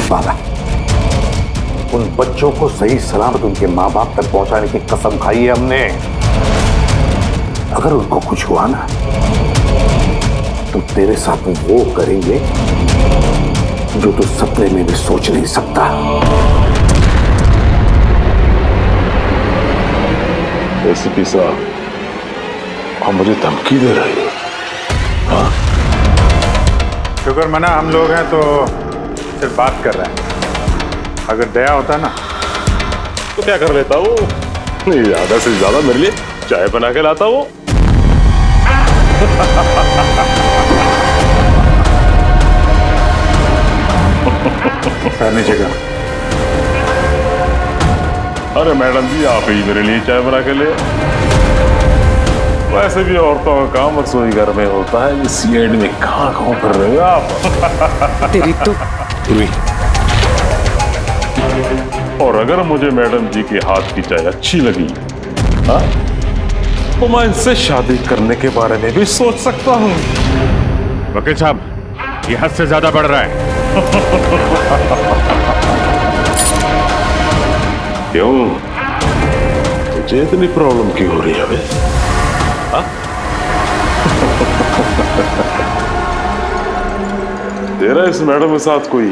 बाला, उन बच्चों को सही सलामत उनके माँ बाप तक पहुंचाने की कसम खाई है हमने। अगर उनको कुछ हुआ ना, तो तेरे साथ वो करेंगे जो तू सपने में भी सोच नहीं सकता। एसीपी साहब, आप मुझे धमकी दे रहे हो? हाँ? शुक्र मना हम लोग हैं तो सिर्फ बात कर रहे हैं। अगर दया होता ना तो क्या कर लेता वो? ज्यादा से ज्यादा मेरे लिए चाय बना के लाता वो। नीचे का। अरे मैडम जी, आप ही मेरे लिए चाय बना के ले। वैसे भी औरतों का काम रसोई घर में होता है, सीआईडी में कहाँ कर रहे हो आप? तेरी तो और अगर मुझे मैडम जी के हाथ की चाय अच्छी लगी, हाँ, तो मैं इनसे शादी करने के बारे में भी सोच सकता हूँ। वकील साहब, ये हद से ज्यादा बढ़ रहा है। क्यों? तुझे इतनी प्रॉब्लम क्यों हो रही है? हाँ? तेरा इस मैडम के साथ कोई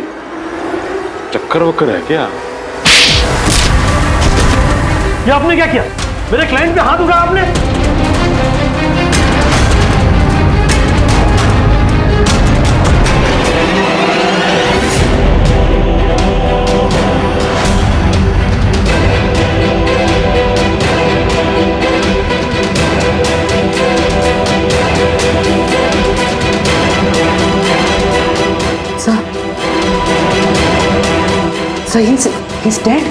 चक्कर वक्कर है क्या? ये आपने क्या किया? मेरे क्लाइंट पे हाथ उठाया आपने? So he's dead?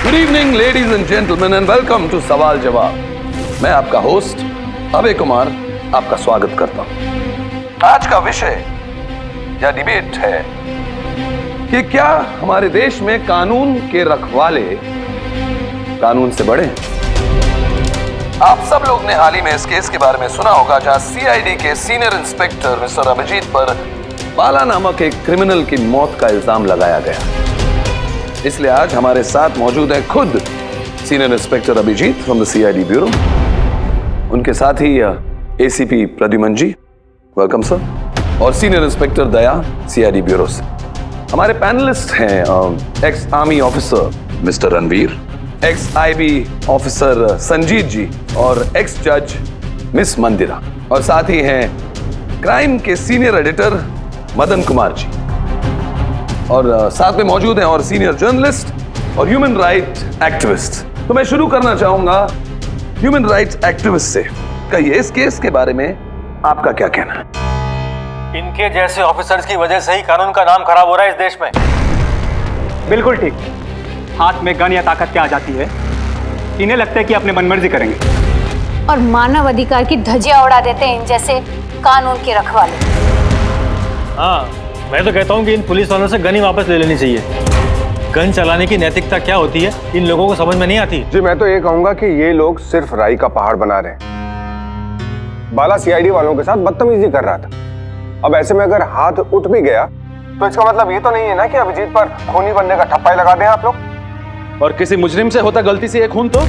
Good evening ladies and gentleman and welcome to सवाल जवाब। मैं आपका होस्ट अभय कुमार आपका स्वागत करता हूं। आज का विषय या डिबेट है कि क्या हमारे देश में कानून के रखवाले कानून से बड़े हैं? आप सब लोग ने हाल ही में इस केस के बारे में सुना होगा, जहां सीआईडी के सीनियर इंस्पेक्टर मिस्टर अभिजीत पर बाला नामक एक क्रिमिनल की मौत का इल्जाम लगाया गया। इसलिए आज हमारे साथ मौजूद है खुद senior inspector Abhijeet from the CID bureau, उनके साथ ही ACP Pradyuman ji, welcome sir, और senior inspector Daya CID bureau से। हमारे पैनलिस्ट हैं ex army officer mister Ranveer, ex IB officer Sanjeet ji और एक्स जज मिस मंदिरा, और साथ ही हैं क्राइम के सीनियर एडिटर मदन कुमार जी, और साथ में मौजूद हैं और सीनियर जर्नलिस्ट और ह्यूमन राइट एक्टिविस्ट। तो मैं शुरू करना चाहूंगा ह्यूमन राइट्स एक्टिविस्ट से। कहिए, इस केस के बारे में आपका क्या कहना है? इनके जैसे ऑफिसर्स की वजह से ही कानून का नाम खराब हो रहा है इस देश में। बिल्कुल ठीक। हाथ में गन या ताकत क्या आ जाती है, इन्हें लगता है कि अपने मनमर्जी करेंगे और मानव अधिकार की धज्जियां उड़ा देते हैं इन जैसे कानून के रखवाले। हाँ, मैं तो कहता हूँ कि इन पुलिस वालों से गन ही वापस ले लेनी चाहिए। गन चलाने की नैतिकता क्या होती है इन लोगों को समझ में नहीं आती। जी मैं तो ये कहूंगा कि ये लोग सिर्फ राई का पहाड़ बना रहे हैं। बाला सीआईडी वालों के साथ बदतमीजी कर रहा था। अब ऐसे में अगर हाथ उठ भी गया तो इसका मतलब ये तो नहीं है ना कि अभिजीत पर खूनी बनने का ठप्पा ही लगा दें आप लोग। और किसी मुजरिम से होता गलती से एक खून तो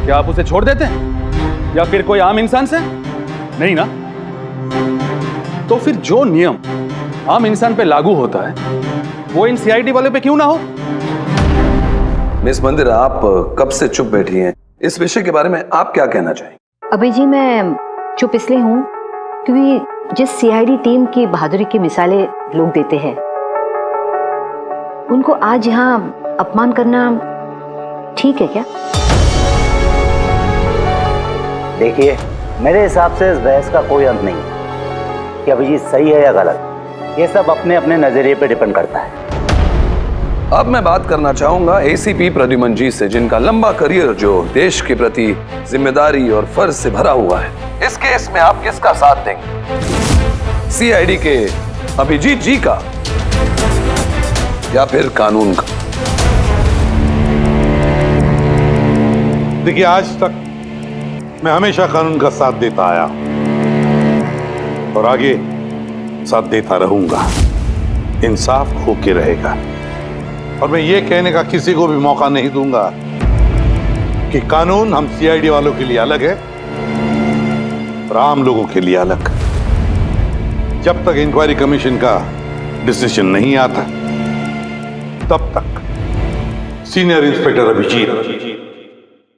क्या आप उसे छोड़ देते हैं, या फिर कोई आम इंसान से? नहीं ना। तो फिर जो नियम आम इंसान पे लागू होता है वो इन सीआईडी वाले पे क्यों ना हो? मिस मंदिर, आप कब से चुप बैठी हैं? इस विषय के बारे में आप क्या कहना चाहेंगे? अभी जी मैं चुप इसलिए हूँ क्योंकि जिस सीआईडी टीम की बहादुरी की मिसालें लोग देते हैं, उनको आज यहाँ अपमान करना ठीक है क्या? देखिए, मेरे हिसाब से इस बहस का कोई अंत नहीं कि अभिजीत सही है या गलत। ये सब अपने अपने नजरिए पे डिपेंड करता है। अब मैं बात करना चाहूंगा एसीपी प्रद्युमन जी से, जिनका लंबा करियर जो देश के प्रति जिम्मेदारी और फर्ज से भरा हुआ है। इस केस में आप किसका साथ देंगे? सीआईडी के अभिजीत जी का या फिर कानून का? देखिए, आज तक मैं हमेशा कानून का साथ देता आया और आगे साथ देता रहूंगा। इंसाफ होके रहेगा और मैं ये कहने का किसी को भी मौका नहीं दूंगा कि कानून हम सीआईडी वालों के लिए अलग है और आम लोगों के लिए अलग। जब तक इंक्वायरी कमीशन का डिसीजन नहीं आता तब तक सीनियर इंस्पेक्टर अभिजीत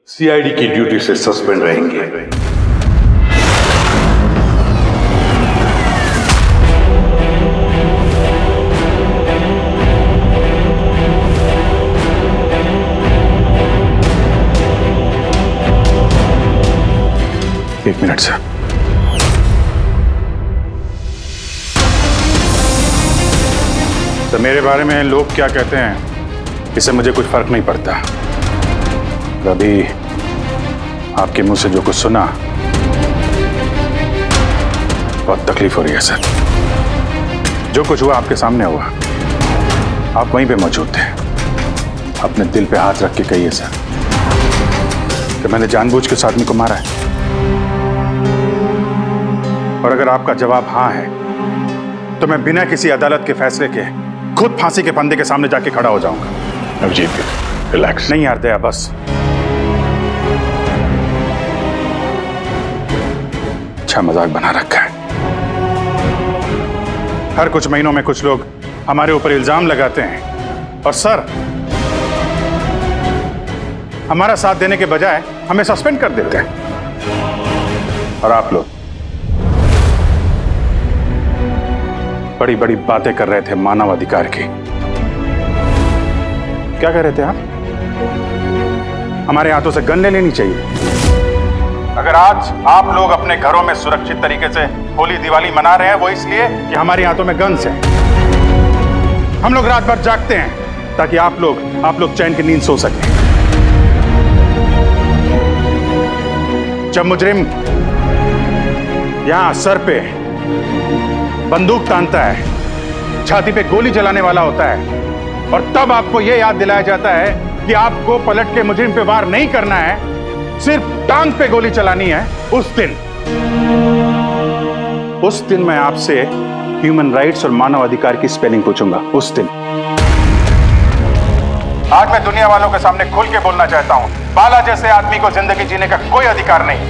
सीआईडी की ड्यूटी से सस्पेंड रहेंगे। एक मिनट सर। तो मेरे बारे में लोग क्या कहते हैं इससे मुझे कुछ फर्क नहीं पड़ता। अभी आपके मुंह से जो कुछ सुना बहुत तकलीफ हो रही है सर। जो कुछ हुआ आपके सामने हुआ, आप वहीं पे मौजूद थे। अपने दिल पे हाथ रख के कहिए सर कि मैंने जानबूझ के उस आदमी को मारा है। और अगर आपका जवाब हाँ है तो मैं बिना किसी अदालत के फैसले के खुद फांसी के फंदे के सामने जाके खड़ा हो जाऊंगा। अभिजीत, रिलैक्स। नहीं यार दया, बस। अच्छा मजाक बना रखा है। हर कुछ महीनों में कुछ लोग हमारे ऊपर इल्जाम लगाते हैं और सर हमारा साथ देने के बजाय हमें सस्पेंड कर देते हैं। और आप लोग बड़ी बड़ी बातें कर रहे थे मानव अधिकार की। क्या कह रहे थे आप? हमारे हाथों से गन ले लेनी चाहिए। अगर आज आप लोग अपने घरों में सुरक्षित तरीके से होली दिवाली मना रहे हैं वो इसलिए कि हमारे हाथों में गन्स हैं। हम लोग रात भर जागते हैं ताकि आप लोग चैन की नींद सो सकें। जब मुजरिम यहां सर पे बंदूक तानता है, छाती पे गोली चलाने वाला होता है और तब आपको यह याद दिलाया जाता है कि आपको पलट के मुजरिम पे वार नहीं करना है, सिर्फ टांग पे गोली चलानी है, उस दिन मैं आपसे ह्यूमन राइट्स और मानव अधिकार की स्पेलिंग पूछूंगा। उस दिन। आज मैं दुनिया वालों के सामने खुल के बोलना चाहता हूं, बाला जैसे आदमी को जिंदगी जीने का कोई अधिकार नहीं।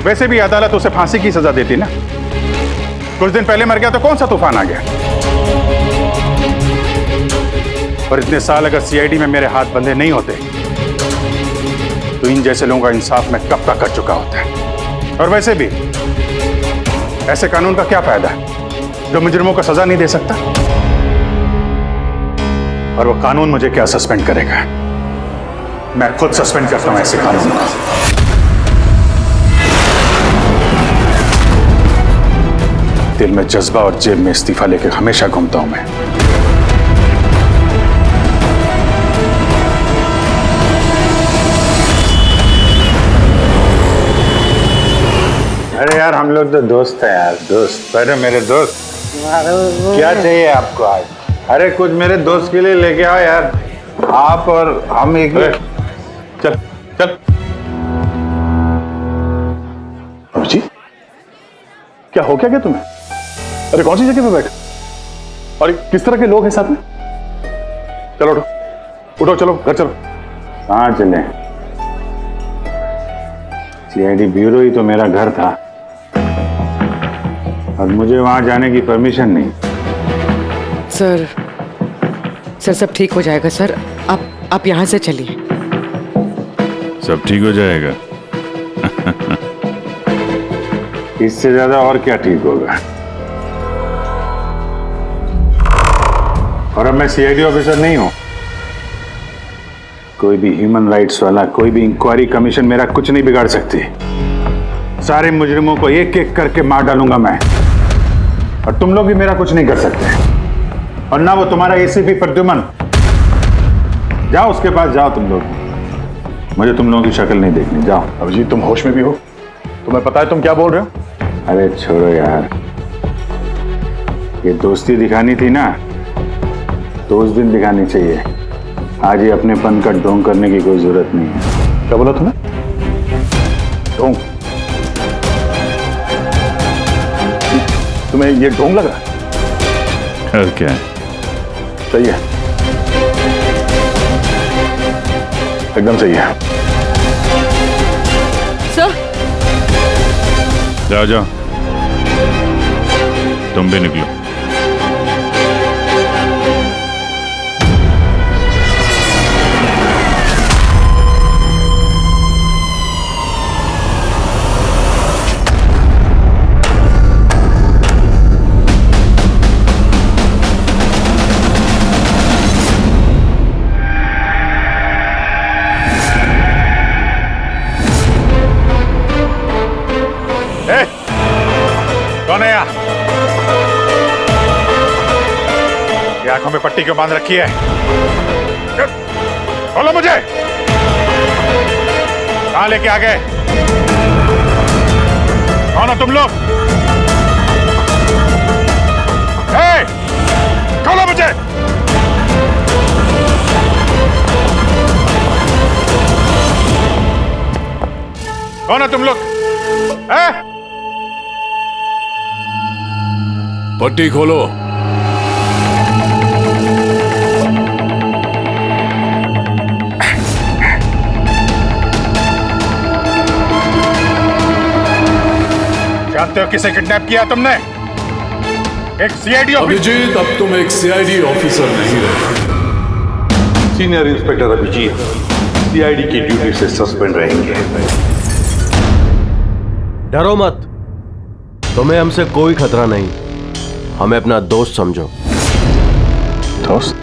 वैसे भी अदालत उसे फांसी की सजा देती ना। कुछ दिन पहले मर गया तो कौन सा तूफान आ गया। और इतने साल अगर सीआईडी में मेरे हाथ बंधे नहीं होते तो इन जैसे लोगों का इंसाफ मैं कब का कर चुका होता है। और वैसे भी ऐसे कानून का क्या फायदा है जो मुजरिमों को सजा नहीं दे सकता। और वो कानून मुझे क्या सस्पेंड करेगा? मैं खुद सस्पेंड करता हूं ऐसे कानून को। दिल में जज्बा और जेब में इस्तीफा लेकर हमेशा घूमता हूं मैं। अरे यार हम लोग तो दोस्त हैं यार, दोस्त। अरे मेरे दोस्त, क्या चाहिए आपको आज? अरे कुछ मेरे दोस्त के लिए लेके आओ यार। आप और हम एक ही। चल चल। जी क्या हो क्या तुम्हें? अरे कौन सी जगह पे बैठे और किस तरह के लोग हैं साथ में? चलो उठो उठो, चलो घर चलो। कहाँ चले? सीआईडी ब्यूरो ही तो मेरा घर था और मुझे वहां जाने की परमिशन नहीं। सर सब ठीक हो जाएगा सर, आप यहाँ से चलिए। सब ठीक हो जाएगा। इससे ज्यादा और क्या ठीक होगा? और अब मैं सीआईडी ऑफिसर नहीं हूं। कोई भी ह्यूमन राइट्स वाला, कोई भी इंक्वायरी कमीशन मेरा कुछ नहीं बिगाड़ सकती। सारे मुजरिमों को एक एक करके मार डालूंगा मैं, और तुम लोग भी मेरा कुछ नहीं कर सकते। और ना वो तुम्हारा एसीपी प्रद्युमन। जाओ उसके पास जाओ तुम लोग, मुझे तुम लोगों की शक्ल नहीं देखनी। जाओ। अभिजीत तुम होश में भी हो? तुम्हें पता है तुम क्या बोल रहे हो? अरे छोड़ो यार, ये दोस्ती दिखानी थी ना तो उस दिन दिखानी चाहिए। आज ये अपनेपन का ढोंग करने की कोई जरूरत नहीं है। क्या बोला तुमने? ढोंग? तुम्हें ये ढोंग लग रहा है? और क्या? सही है, एकदम सही है। सर जाओ जाओ, तुम भी निकलो। कौन है यहाँ? ये आंखों में पट्टी क्यों बांध रखी है? बोलो मुझे, कहां लेके आ गए? कौन हो तुम लोग? खोलो मुझे। कौन हो तुम लोग? पट्टी खोलो। जानते हो किसे किडनैप किया तुमने? एक सीआईडी ऑफिसर। अभिजीत, अब तुम एक सीआईडी ऑफिसर नहीं रहे। सीनियर इंस्पेक्टर अभिजीत सीआईडी की ड्यूटी से सस्पेंड रहेंगे। डरो मत, तुम्हें हमसे कोई खतरा नहीं। हमें अपना दोस्त समझो। दोस्त?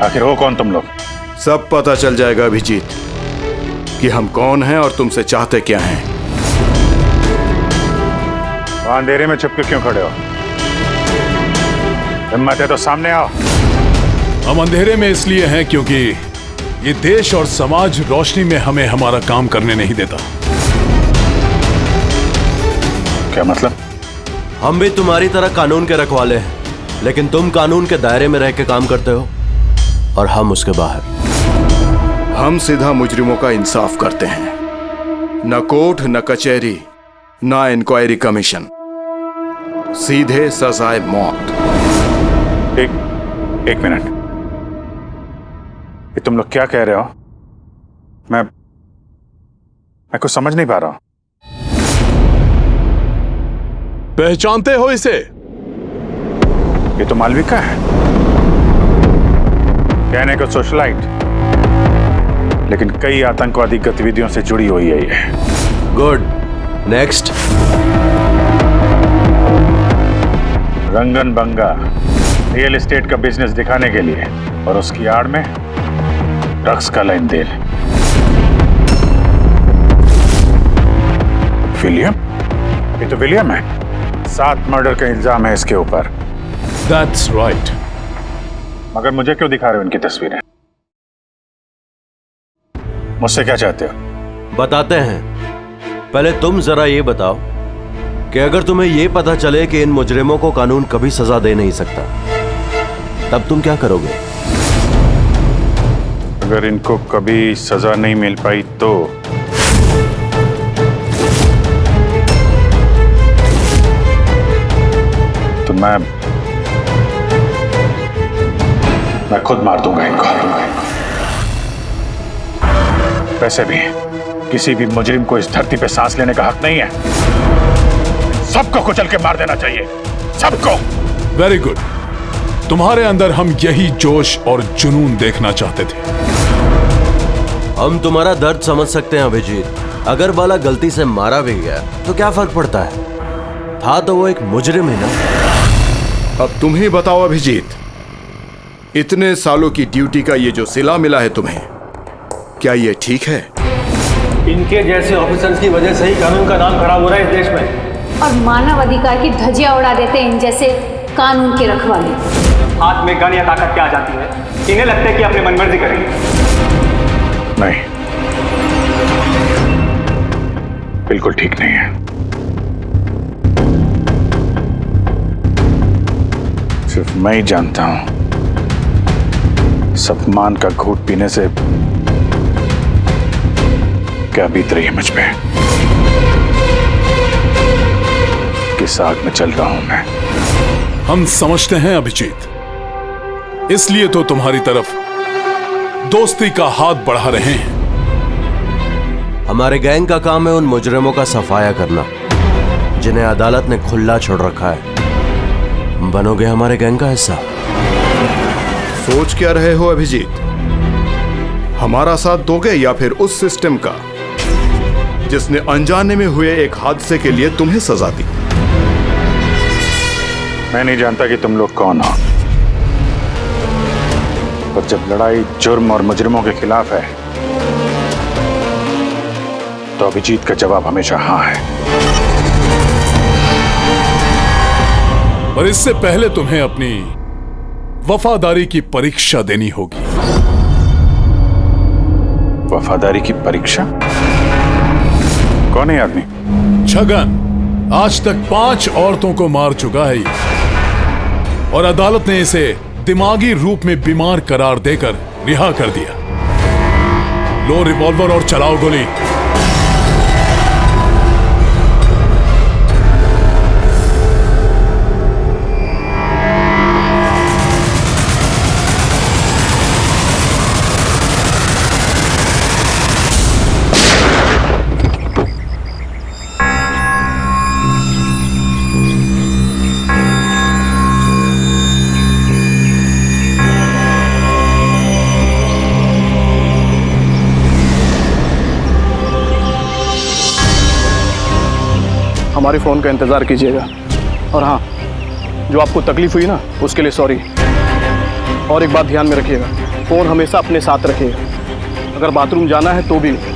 आखिर हो कौन तुम लोग? सब पता चल जाएगा अभिजीत कि हम कौन हैं और तुमसे चाहते क्या हैं। वहां अंधेरे में छुप के क्यों खड़े हो? हिम्मत है तो सामने आओ। हम अंधेरे में इसलिए हैं क्योंकि ये देश और समाज रोशनी में हमें हमारा काम करने नहीं देता। क्या मतलब? हम भी तुम्हारी तरह कानून के रखवाले हैं, लेकिन तुम कानून के दायरे में रह के काम करते हो और हम उसके बाहर। हम सीधा मुजरिमों का इंसाफ करते हैं, न कोर्ट न कचहरी न इंक्वायरी कमीशन, सीधे सजाए मौत। एक मिनट, ये तुम लोग क्या कह रहे हो? मैं कुछ समझ नहीं पा रहा हूं। पहचानते हो इसे? ये तो मालविका है, कहने को सोशलाइट, लेकिन कई आतंकवादी गतिविधियों से जुड़ी हुई है ये। Good, next. Rangan Banga real estate का बिजनेस दिखाने के लिए और उसकी आड़ में ड्रग्स का लेन देन। विलियम? ये तो विलियम है। 7 मर्डर का इल्जाम है इसके ऊपर। That's right. मगर मुझे क्यों दिखा रहे हो इनकी तस्वीरें? मुझसे क्या चाहते हो? बताते हैं। पहले तुम जरा ये बताओ कि अगर तुम्हें ये पता चले कि इन मुजरिमों को कानून कभी सजा दे नहीं सकता, तब तुम क्या करोगे? अगर इनको कभी सजा नहीं मिल पाई तो मैं खुद मार दूंगा इनको। वैसे भी किसी भी मुजरिम को इस धरती पे सांस लेने का हक नहीं है। सबको कुचल के मार देना चाहिए, सबको। Very good. तुम्हारे अंदर हम यही जोश और जुनून देखना चाहते थे। हम तुम्हारा दर्द समझ सकते हैं अभिजीत। अगर बाला गलती से मारा भी गया तो क्या फर्क पड़ता है? था तो वो एक मुजरिम ही ना। अब तुम ही बताओ अभिजीत, इतने सालों की ड्यूटी का ये जो सिला मिला है तुम्हें, क्या ये ठीक है? इनके जैसे ऑफिसर्स की वजह से ही कानून का नाम खराब हो रहा है इस देश में। और मानव अधिकार की धज्जियां उड़ा देते हैं इन जैसे कानून के रखवाले। हाथ में गन या ताकत क्या आ जाती है, इन्हें लगता है कि अपनी मनमर्जी करेंगे। नहीं, बिल्कुल ठीक नहीं है। सिर्फ मैं ही जानता हूं सम्मान का घूंट पीने से क्या बीत रही है मुझ पे। किस आग में चल रहा हूं मैं। हम समझते हैं अभिजीत, इसलिए तो तुम्हारी तरफ दोस्ती का हाथ बढ़ा रहे हैं। हमारे गैंग का काम है उन मुजरिमों का सफाया करना जिन्हें अदालत ने खुला छोड़ रखा है। बनोगे हमारे गैंग का हिस्सा? सोच क्या रहे हो अभिजीत? हमारा साथ दोगे या फिर उस सिस्टम का जिसने अनजाने में हुए एक हादसे के लिए तुम्हें सजा दी? मैं नहीं जानता कि तुम लोग कौन हो, पर जब लड़ाई जुर्म और मुजरिमों के खिलाफ है तो अभिजीत का जवाब हमेशा हाँ है। पर इससे पहले तुम्हें अपनी वफादारी की परीक्षा देनी होगी। वफादारी की परीक्षा? कौन है आदमी? छगन आज तक 5 औरतों को मार चुका है ये, और अदालत ने इसे दिमागी रूप में बीमार करार देकर रिहा कर दिया। लो रिवॉल्वर और चलाओ गोली। हमारे फ़ोन का इंतज़ार कीजिएगा। और हाँ, जो आपको तकलीफ हुई ना, उसके लिए सॉरी। और एक बात ध्यान में रखिएगा, फ़ोन हमेशा अपने साथ रखिएगा। अगर बाथरूम जाना है तो भी नहीं।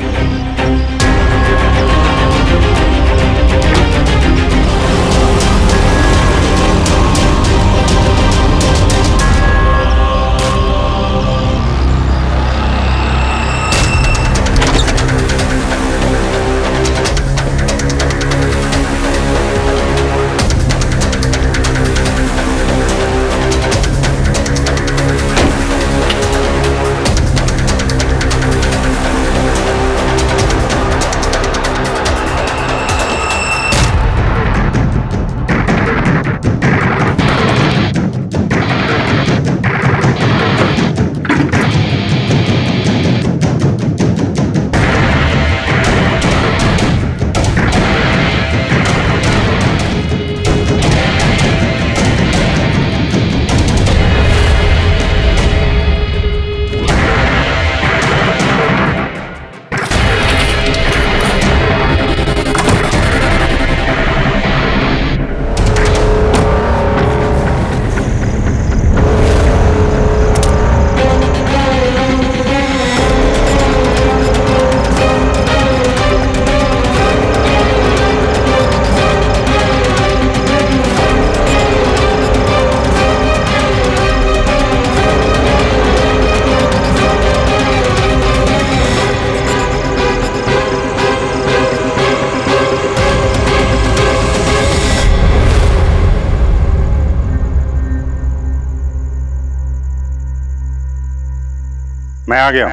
मैं आ गया।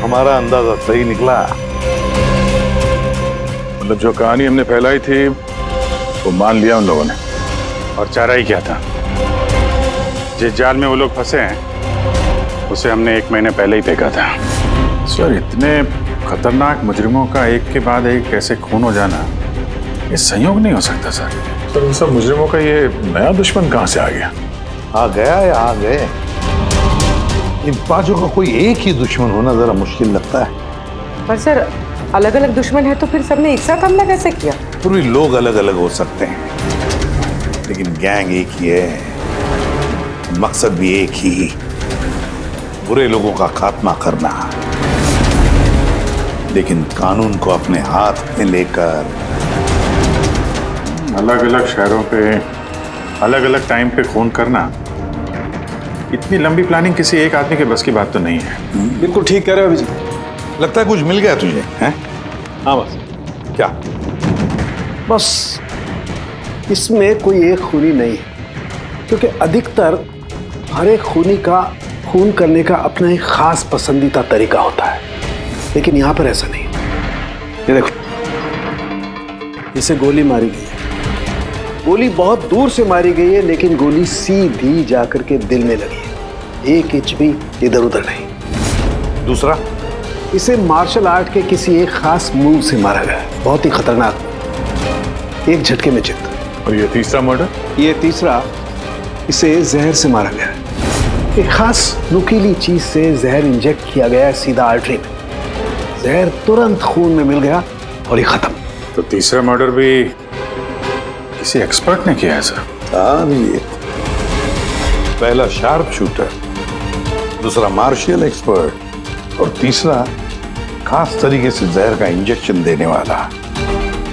हमारा अंदाजा सही निकला। मतलब जो कहानी हमने फैलाई थी वो मान लिया उन लोगों ने। और चारा ही क्या था? जिस जाल में वो लोग फंसे हैं उसे हमने 1 महीने पहले ही फेंका था। सर, इतने खतरनाक मुजरिमों का एक के बाद एक ऐसे खून हो जाना, ये संयोग नहीं हो सकता सर। सर, इन सब मुजरिमों का ये नया दुश्मन कहां से आ गया? आ गया या आ गए? इन पांचों का कोई एक ही दुश्मन होना जरा मुश्किल लगता है। पर सर, अलग अलग दुश्मन है तो फिर सबने एक साथ हमला कैसे किया? पूरी लोग अलग अलग हो सकते हैं, लेकिन गैंग एक ही है, मकसद भी एक ही, बुरे लोगों का खात्मा करना। लेकिन कानून को अपने हाथ में लेकर अलग अलग शहरों पे अलग अलग टाइम पे खून करना, इतनी लंबी प्लानिंग किसी एक आदमी के बस की बात तो नहीं है। बिल्कुल ठीक कह रहे हो अभिजीत। लगता है कुछ मिल गया तुझे, हैं? हाँ बस। क्या? बस इसमें कोई एक खूनी नहीं है, क्योंकि अधिकतर हर एक खूनी का खून करने का अपना एक खास पसंदीदा तरीका होता है, लेकिन यहां पर ऐसा नहीं। ये देखो, इसे गोली मारी गई है। गोली बहुत दूर से मारी गई है, लेकिन गोली सीधी जाकर के दिल में लगी है, 1 इंच भी इधर उधर नहीं। दूसरा, इसे मार्शल आर्ट के किसी एक खास मूव से मारा गया है, बहुत ही खतरनाक, एक झटके में चित। और ये तीसरा मर्डर? ये तीसरा, इसे जहर से मारा गया है। एक खास नुकीली चीज से जहर इंजेक्ट किया गया है सीधा आर्टरी में। जहर तुरंत खून में मिल गया और ये खत्म। तो तीसरा मर्डर भी किसी एक्सपर्ट ने किया है सर? हाँ जी, पहला शार्प शूटर, दूसरा मार्शियल एक्सपर्ट और तीसरा खास तरीके से जहर का इंजेक्शन देने वाला।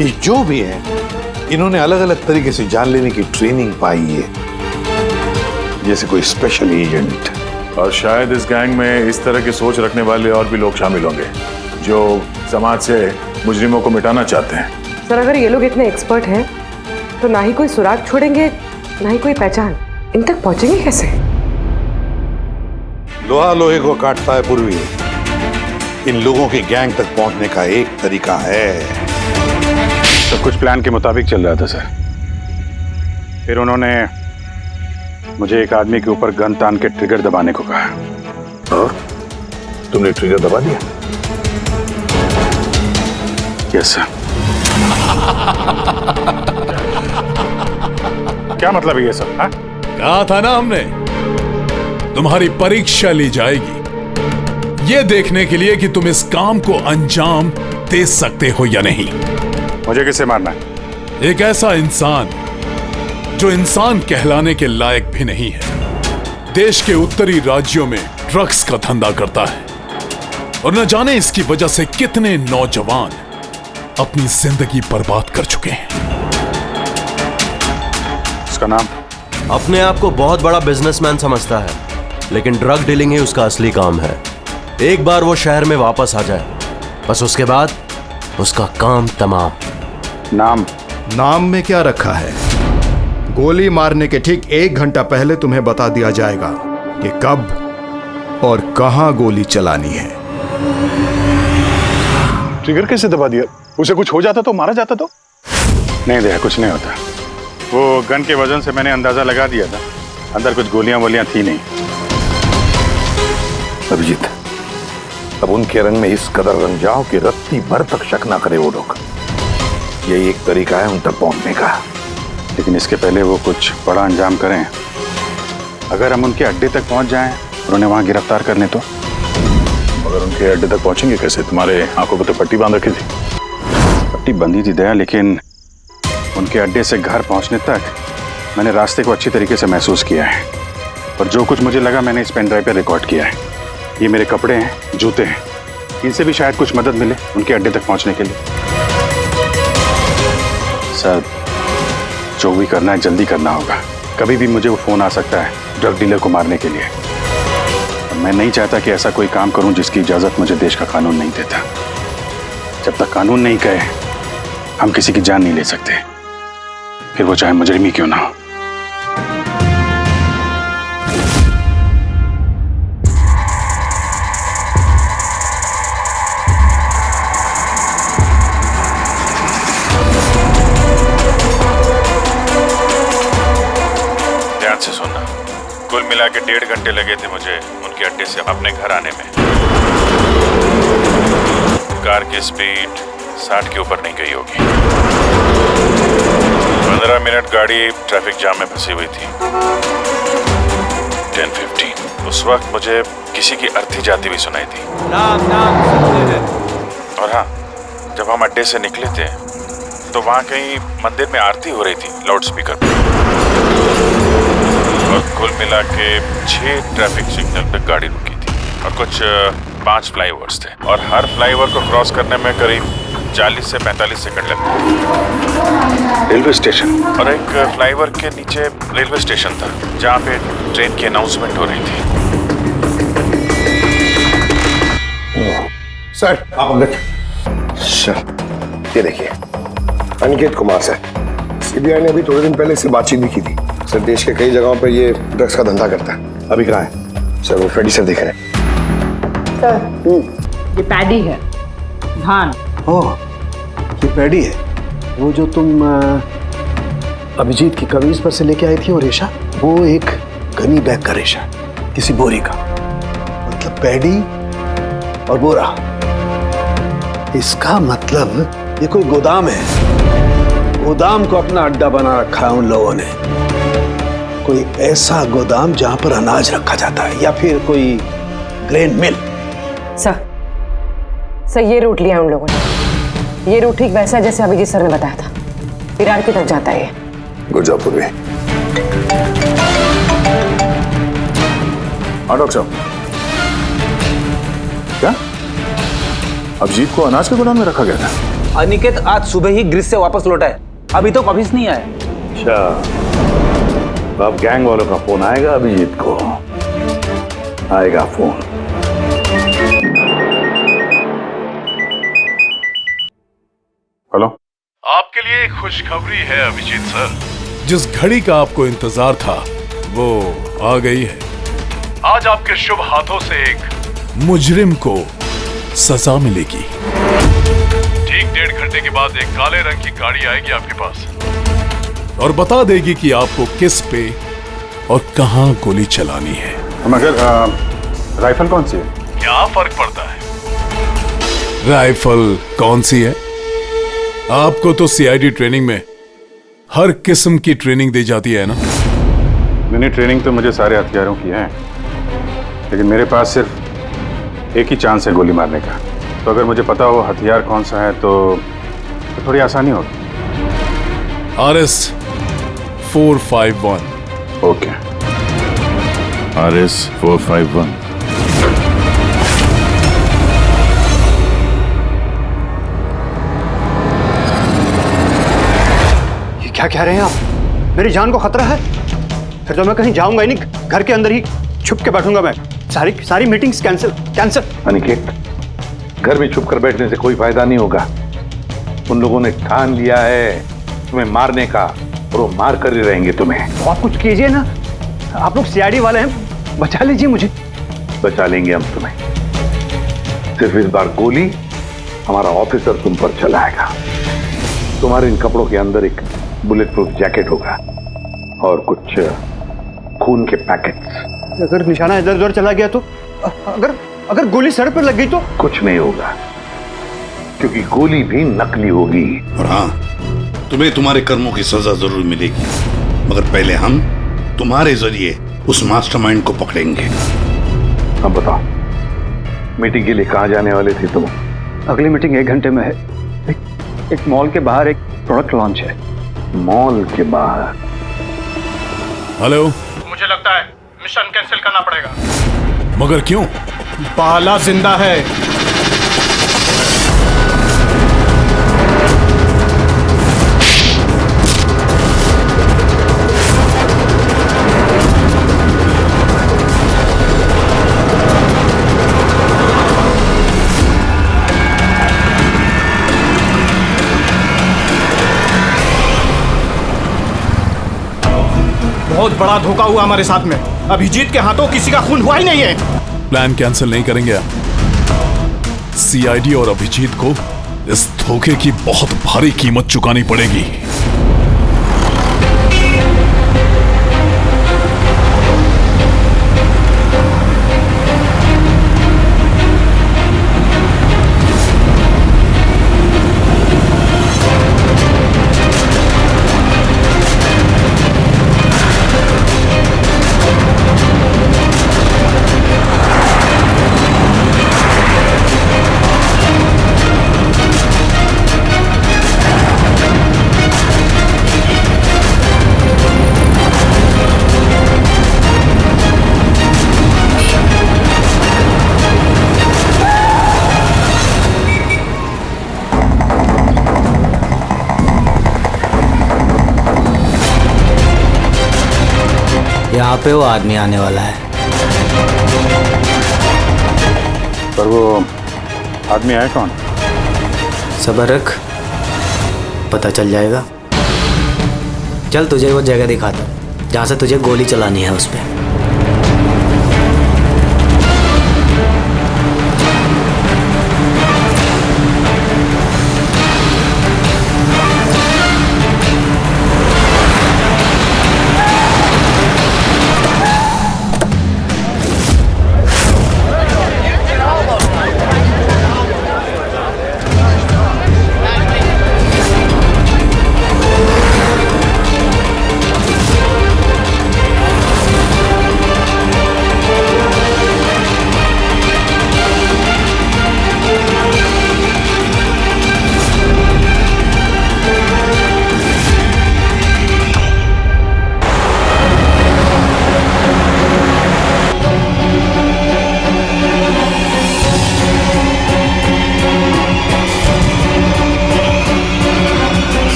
ये जो भी है, इन्होंने अलग अलग तरीके से जान लेने की ट्रेनिंग पाई है, जैसे कोई स्पेशल एजेंट। और शायद इस गैंग में इस तरह की सोच रखने वाले और भी लोग शामिल होंगे जो समाज से मुजरिमों को मिटाना चाहते हैं। सर, अगर ये लोग इतने एक्सपर्ट हैं तो ना ही कोई सुराग छोड़ेंगे, ना ही कोई पहचान। इन तक पहुंचेंगे कैसे? लोहा लोहे को काटता है पूर्वी। इन लोगों की गैंग तक पहुंचने का एक तरीका है। सब कुछ प्लान के मुताबिक चल रहा था सर। फिर उन्होंने मुझे एक आदमी के ऊपर गन तान के ट्रिगर दबाने को कहा। और तुमने ट्रिगर दबा दिया? Yes sir. क्या मतलब है ये सब? हाँ? कहा था ना हमने, तुम्हारी परीक्षा ली जाएगी ये देखने के लिए कि तुम इस काम को अंजाम दे सकते हो या नहीं। मुझे किससे मारना है? एक ऐसा इंसान जो इंसान कहलाने के लायक भी नहीं है, देश के उत्तरी राज्यों में ड्रग्स का धंधा करता है और न जाने इसकी वजह से कितने नौजवान अपनी जिंदगी बर्बाद कर चुके हैं। उसका नाम? अपने आप को बहुत बड़ा बिजनेसमैन समझता है, लेकिन ड्रग डीलिंग ही उसका असली काम है। एक बार वो शहर में वापस आ जाए, बस उसके बाद उसका काम तमाम। नाम में क्या रखा है? गोली मारने के ठीक 1 घंटा पहले तुम्हें बता दिया जाएगा कि कब और कहां गोली चलानी है। ट्रिगर कैसे दबा दिया? उसे कुछ हो जाता तो मारा जाता तो? नहीं दया, कुछ नहीं होता। वो गन के वजन से मैंने अंदाजा लगा दिया था, अंदर कुछ गोलियां वोलियां थी नहीं। अभिजीत, अब उनके रंग में इस कदर रंग जाओ कि रत्ती भर तक शक ना करे वो लोग। यही एक तरीका है उन तक पहुंचने का। लेकिन इसके पहले वो कुछ बड़ा अंजाम करें। अगर हम उनके अड्डे तक पहुंच जाएं और उन्हें वहां गिरफ्तार कर लें तो? मगर उनके अड्डे तक पहुंचेंगे कैसे? तुम्हारे आंखों पर तो पट्टी बांध रखी थी। पट्टी बंधी थी दया, लेकिन उनके अड्डे से घर पहुंचने तक मैंने रास्ते को अच्छी तरीके से महसूस किया है और जो कुछ मुझे लगा मैंने इस पेन ड्राइव पर रिकॉर्ड किया है। ये मेरे कपड़े हैं, जूते हैं, इनसे भी शायद कुछ मदद मिले उनके अड्डे तक पहुंचने के लिए। सर, जो भी करना है जल्दी करना होगा। कभी भी मुझे वो फोन आ सकता है ड्रग डीलर को मारने के लिए। मैं नहीं चाहता कि ऐसा कोई काम करूं जिसकी इजाजत मुझे देश का कानून नहीं देता। जब तक कानून नहीं कहे हम किसी की जान नहीं ले सकते। फिर वो चाहे मुजरिम ही क्यों ना हो। ध्यान से सुनना, कुल मिला के 1.5 घंटे लगे थे मुझे उनके अड्डे से अपने घर आने में। कार की स्पीड 60 के ऊपर नहीं गई होगी। 15 मिनट गाड़ी ट्रैफिक जाम में फंसी हुई थी। 10:15 उस वक्त मुझे किसी की अर्थी जाती हुई सुनाई थी। और हाँ, जब हम अड्डे से निकले थे तो वहाँ कहीं मंदिर में आरती हो रही थी लाउड स्पीकर पे। और कुल मिला के 6 ट्रैफिक सिग्नल पे गाड़ी रुकी थी और कुछ 5 फ्लाईओवर्स थे और हर फ्लाईओवर को क्रॉस करने में करीब 40 से 45 सेकंड लगते। रेलवे स्टेशन और एक फ्लाईओवर के नीचे रेलवे स्टेशन था जहाँ पे ट्रेन की अनाउंसमेंट हो रही थी। सर आप अंदर। सर ये देखिए, अनिकेत कुमार सर, सीबीआई ने अभी थोड़े दिन पहले इससे बातचीत भी की थी। सर देश के कई जगहों पर ये ड्रग्स का धंधा करता है। अभी कहाँ है? सर वो फ्रेडी सर देख रहे हैं। सर ये पैडी है, धान। ओह, ये पैडी है, वो जो तुम अभिजीत की कमीज पर से लेके आई थी, वो रेशा, वो एक गनी बैग का रेशा, किसी बोरी का। मतलब पैडी और बोरा, इसका मतलब ये कोई गोदाम है। गोदाम को अपना अड्डा बना रखा है उन लोगों ने। कोई ऐसा गोदाम जहां पर अनाज रखा जाता है या फिर कोई ग्रेन मिल। सर ये रूट लिया उन लोगों ने। ये रूट ठीक वैसा जैसे अभिजीत सर ने बताया था, विरार की तरफ जाता है ये। गुरजापुर में। हाँ डॉक्टर साहब, क्या अभिजीत को अनाज के गोदाम में रखा गया था? अनिकेत आज सुबह ही ग्रीस से वापस लौटा है, अभी तो ऑफिस नहीं आया। अच्छा, अब गैंग वालों का फोन आएगा अभिजीत को, आएगा फोन। हेलो, आपके लिए एक खुशखबरी है अभिजीत सर। जिस घड़ी का आपको इंतजार था वो आ गई है। आज आपके शुभ हाथों से एक मुजरिम को सजा मिलेगी। ठीक 1.5 घंटे के बाद एक काले रंग की गाड़ी आएगी आपके पास और बता देगी कि आपको किस पे और कहां गोली चलानी है। मगर राइफल कौन सी है? क्या फर्क पड़ता है राइफल कौन सी है? आपको तो सीआईडी ट्रेनिंग में हर किस्म की ट्रेनिंग दी जाती है ना। मैंने ट्रेनिंग तो मुझे सारे हथियारों की है, लेकिन मेरे पास सिर्फ एक ही चांस है गोली मारने का। तो अगर मुझे पता हो हथियार कौन सा है तो थोड़ी आसानी होगी। RS 451। Okay, RS 451। ये क्या कह रहे हैं आप? मेरी जान को खतरा है? फिर तो मैं कहीं जाऊंगा ही नहीं, घर के अंदर ही छुप के बैठूंगा मैं। सारी मीटिंग्स कैंसिल। अनिकेत, घर में छुप कर बैठने से कोई फायदा नहीं होगा। उन लोगों ने ठान लिया है तुम्हें मारने का और वो मार कर ही रहेंगे तुम्हें। तो आप कुछ कीजिए ना, आप लोग सीआईडी वाले हैं, बचा लीजिए मुझे। बचा लेंगे हम तुम्हें, सिर्फ इस बार गोली हमारा ऑफिसर तुम पर चलाएगा। तुम्हारे इन कपड़ों के अंदर एक बुलेट प्रूफ जैकेट होगा और कुछ खून के पैकेट्स। अगर निशाना इधर उधर चला गया तो? अगर गोली सर पर लग गई तो? कुछ नहीं होगा, क्योंकि गोली भी नकली होगी। और हाँ, तुम्हें तुम्हारे कर्मों की सजा जरूर मिलेगी, मगर पहले हम तुम्हारे जरिए उस मास्टरमाइंड को पकड़ेंगे। अब बताओ, मीटिंग के लिए कहाँ जाने वाले थे तुम? अगली मीटिंग 1 घंटे में है। एक मॉल के बाहर एक प्रोडक्ट लॉन्च है। मॉल के बाहर? हेलो, मुझे लगता है मिशन कैंसिल करना पड़ेगा। मगर क्यों? बाला जिंदा है। बहुत बड़ा धोखा हुआ हमारे साथ में। अभिजीत के हाथों किसी का खून हुआ ही नहीं है। प्लान कैंसिल नहीं करेंगे आप। सीआईडी और अभिजीत को इस धोखे की बहुत भारी कीमत चुकानी पड़ेगी। यहाँ पे वो आदमी आने वाला है। पर वो आदमी है कौन? सब्र रख, पता चल जाएगा। चल तुझे वो जगह दिखाता हूँ जहाँ से तुझे गोली चलानी है उस पर।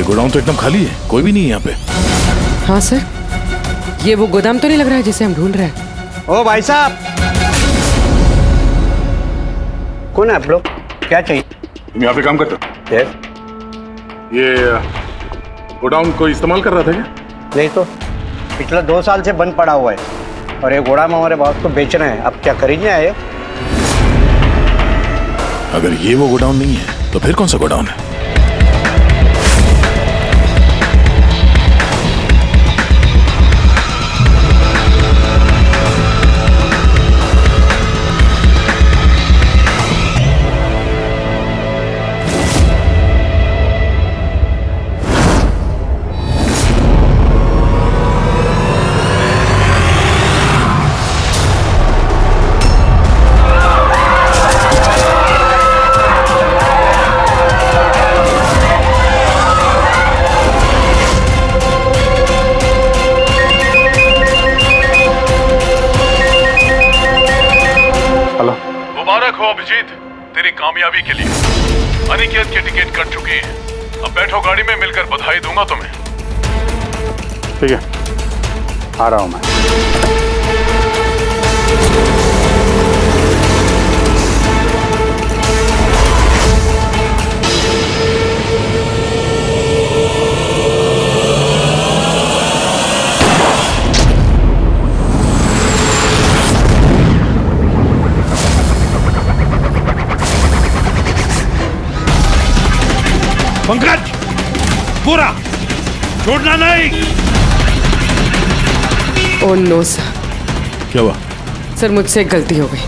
गोडाउन तो एकदम खाली है, कोई भी नहीं है यहाँ पे। हाँ सर, ये वो गोदाम तो नहीं लग रहा है जिसे हम ढूंढ रहे हैं। ओ भाई साहब, कौन है आप लोग? क्या चाहिए? तुम यहाँ पे काम करते हो? ये गोडाउन को इस्तेमाल कर रहा था क्या? नहीं तो पिछले 2 साल से बंद पड़ा हुआ है और ये गोदाम हमारे बॉस को बेच रहे हैं। अब क्या खरीदने आए? अगर ये वो गोडाउन नहीं है तो फिर कौन सा गोडाउन है? अभिजीत, तेरी कामयाबी के लिए अनिकेत की टिकट कट चुकी है। अब बैठो गाड़ी में, मिलकर बधाई दूंगा तुम्हें। ठीक है, आ रहा हूं मैं। पंकज, पूरा छोड़ना नहीं। Oh no sir. क्या हुआ? सर मुझसे एक गलती हो गई।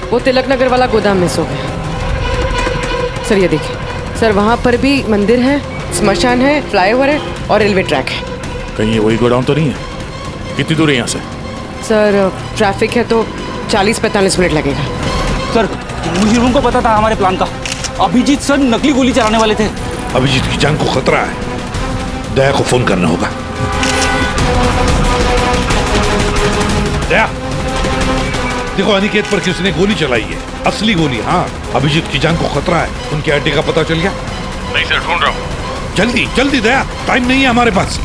वो तिलक नगर वाला गोदाम मिस हो गया। सर ये देखिए, सर वहाँ पर भी मंदिर है, स्मशान है, फ्लाईओवर है और रेलवे ट्रैक है। कहीं ये वही गोडाउन तो नहीं है? कितनी दूर है यहाँ से? सर ट्रैफिक है तो 40-45 मिनट लगेगा। सर मुझे को पता था हमारे प्लान का। अभिजीत सर नकली गोली चलाने वाले थे। अभिजीत की जान को खतरा है। दया को फोन करना होगा। दया, देखो अनिकेत पर किसने गोली चलाई है। असली गोली। हाँ, अभिजीत की जान को खतरा है। उनकी आईडी का पता चल गया? नहीं सर, ढूंढ रहा हूँ। जल्दी जल्दी दया, टाइम नहीं है हमारे पास।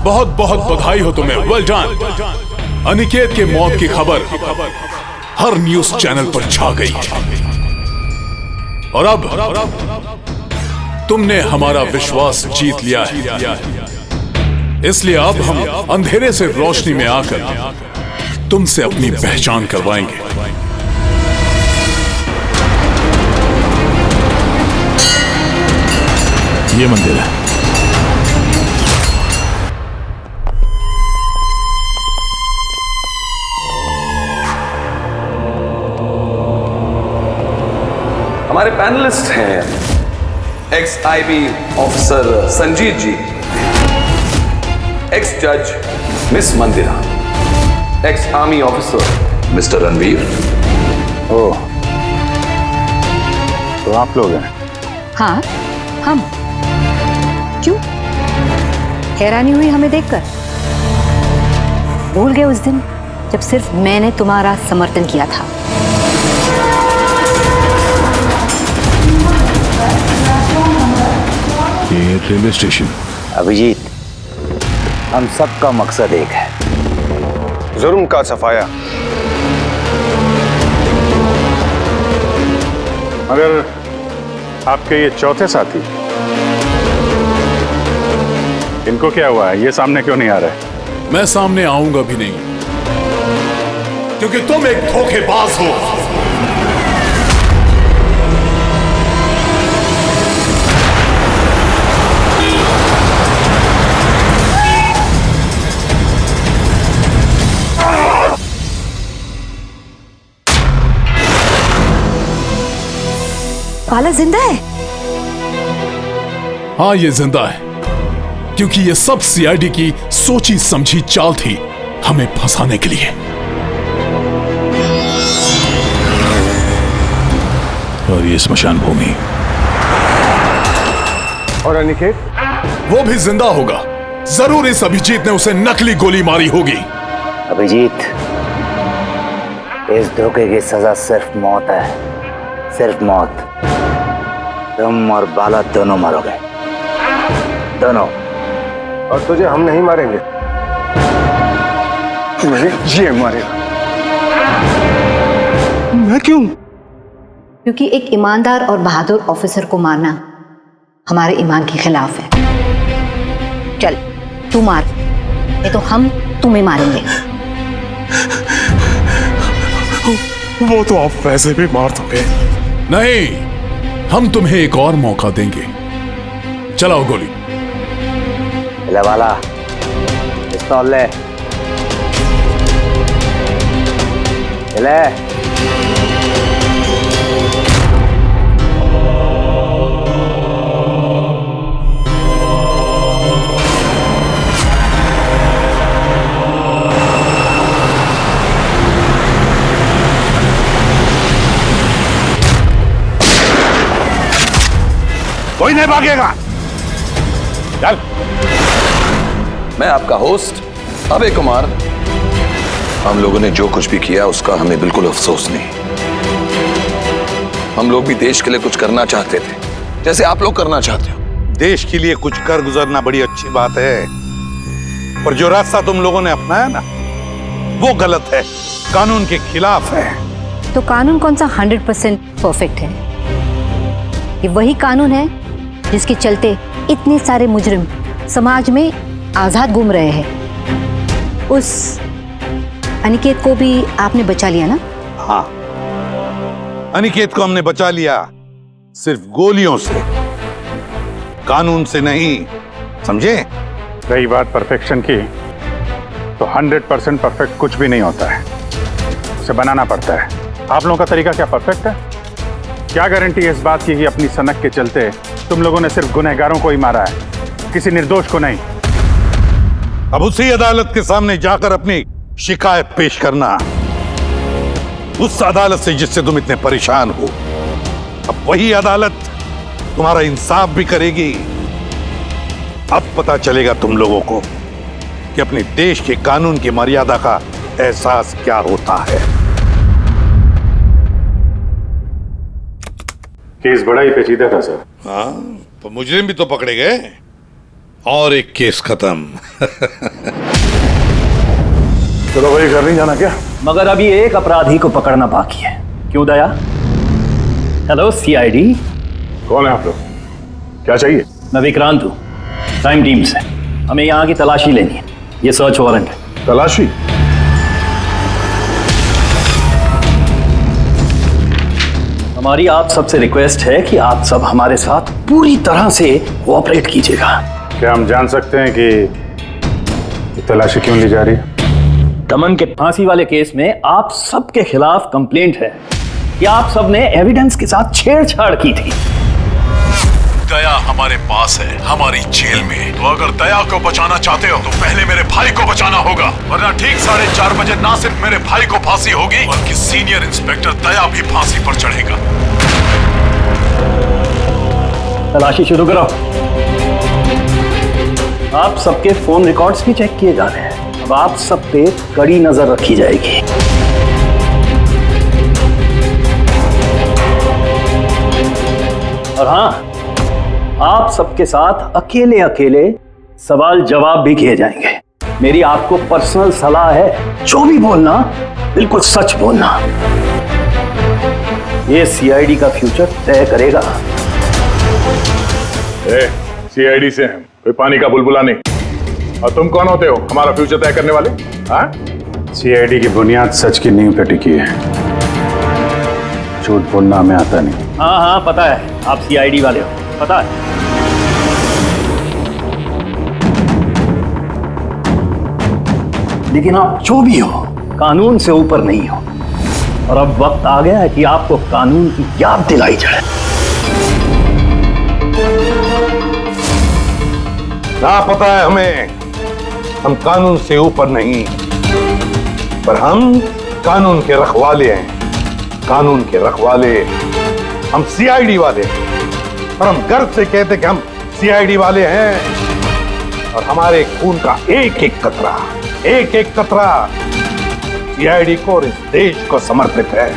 बहुत बहुत बधाई हो तुम्हें, वेल डन। अनिकेत के मौत की खबर हर न्यूज चैनल पर छा गई है और अब तुमने हमारा विश्वास जीत लिया है। इसलिए अब हम अंधेरे से रोशनी में आकर तुमसे अपनी पहचान करवाएंगे। ये मंदिर है। हमारे पैनलिस्ट हैं ex IB officer Sanjeet ji, ex जज miss Mandira, ex army officer mister Ranveer. ओह, तो आप लोग हैं? हाँ, हम। क्यों? हैरानी हुई हमें देखकर? भूल गए उस दिन जब सिर्फ मैंने तुम्हारा समर्थन किया था? ये रेलवे स्टेशन। अभिजीत, हम सबका मकसद एक है, जुर्म का सफाया। मगर आपके ये चौथे साथी, इनको क्या हुआ है? ये सामने क्यों नहीं आ रहे? मैं सामने आऊंगा भी नहीं, क्योंकि तुम एक धोखेबाज हो। बाला जिंदा है? हाँ, ये जिंदा है, क्योंकि ये सब सीआईडी की सोची समझी चाल थी हमें फंसाने के लिए। और ये स्मशान भूमि। और अनिकेत? वो भी जिंदा होगा। जरूर इस अभिजीत ने उसे नकली गोली मारी होगी। अभिजीत, इस धोखे की सजा सिर्फ मौत है, सिर्फ मौत। तुम और बाला दोनों मरोगे, दोनों। और तुझे हम नहीं मारेंगे, मुझे ये मारेगा। मैं क्यों? क्योंकि एक ईमानदार और बहादुर ऑफिसर को मारना हमारे ईमान के खिलाफ है। चल, तू मार, नहीं तो हम तुम्हें मारेंगे। वो तो आप वैसे भी मार दोगे। नहीं, हम तुम्हें एक और मौका देंगे। चलाओ गोली। ले वाला, पिस्तौल ले। ले। कोई नहीं भागेगा। चल। मैं आपका होस्ट अभय कुमार। हम लोगों ने जो कुछ भी किया उसका हमें बिल्कुल अफसोस नहीं। हम लोग भी देश के लिए कुछ करना चाहते थे, जैसे आप लोग करना चाहते हो। देश के लिए कुछ कर गुजरना बड़ी अच्छी बात है, पर जो रास्ता तुम लोगों ने अपनाया ना, वो गलत है, कानून के खिलाफ है। तो कानून कौन सा 100% परफेक्ट है? ये वही कानून है जिसके चलते इतने सारे मुजरिम समाज में आजाद घूम रहे हैं। उस अनिकेत को भी आपने बचा लिया ना? हाँ, अनिकेत को हमने बचा लिया, सिर्फ गोलियों से, कानून से नहीं, समझे? रही बात परफेक्शन की, तो 100% परफेक्ट कुछ भी नहीं होता है, उसे बनाना पड़ता है। आप लोगों का तरीका क्या परफेक्ट है? क्या गारंटी है इस बात की कि अपनी सनक के चलते तुम लोगों ने सिर्फ गुनहगारों को ही मारा है, किसी निर्दोष को नहीं? अब उसी अदालत के सामने जाकर अपनी शिकायत पेश करना, उस अदालत से जिससे तुम इतने परेशान हो। अब वही अदालत तुम्हारा इंसाफ भी करेगी। अब पता चलेगा तुम लोगों को कि अपने देश के कानून की मर्यादा का एहसास क्या होता है। केस बड़ा ही पेचीदा था सर। हाँ, तो मुजरिम भी तो पकड़े गए और एक केस खत्म। चलो भाई, घर नहीं जाना क्या? मगर अभी एक अपराधी को पकड़ना बाकी है। क्यों दया? Hello CID. कौन है आप लोग? क्या चाहिए? मैं विक्रांत हूँ, क्राइम टीम से। हमें यहाँ की तलाशी लेनी है। ये सर्च वारंट है। तलाशी? हमारी आप सबसे रिक्वेस्ट है कि आप सब हमारे साथ पूरी तरह से कोऑपरेट कीजिएगा। क्या हम जान सकते हैं कि तलाशी क्यों ली जा रही है? दमन के फांसी वाले केस में आप सबके खिलाफ कंप्लेंट है कि आप सब ने एविडेंस के साथ छेड़छाड़ की थी। दया हमारे पास है, हमारी जेल में। तो अगर दया को बचाना चाहते हो तो पहले मेरे भाई को बचाना होगा, वरना ठीक 4:30 बजे ना सिर्फ मेरे भाई को फांसी होगी बल्कि सीनियर इंस्पेक्टर दया भी फांसी पर चढ़ेगा। तलाशी शुरू करो। आप सबके फोन रिकॉर्ड्स भी चेक किए जा रहे हैं। अब आप सब पे कड़ी नजर रखी जाएगी। और हाँ, आप सबके साथ अकेले अकेले सवाल जवाब भी किए जाएंगे। मेरी आपको पर्सनल सलाह है, जो भी बोलना बिल्कुल सच बोलना। ये सीआईडी का फ्यूचर तय करेगा। सीआईडी से हैं, कोई पानी का बुलबुला नहीं। और तुम कौन होते हो हमारा फ्यूचर तय करने वाले? सीआईडी की बुनियाद सच की नींव पे टिकी है। झूठ बोलना हमें आता नहीं। हाँ हाँ पता है, आप सीआईडी वाले हो, पता है। लेकिन आप जो भी हो, कानून से ऊपर नहीं हो। और अब वक्त आ गया है कि आपको कानून की याद दिलाई जाए। ना पता है हमें, हम कानून से ऊपर नहीं, पर हम कानून के रखवाले हैं। कानून के रखवाले हम सीआईडी वाले हैं। और हम गर्व से कहते कि हम सीआईडी वाले हैं। और हमारे खून का एक एक कतरा सीआईडी को और इस देश को समर्पित है।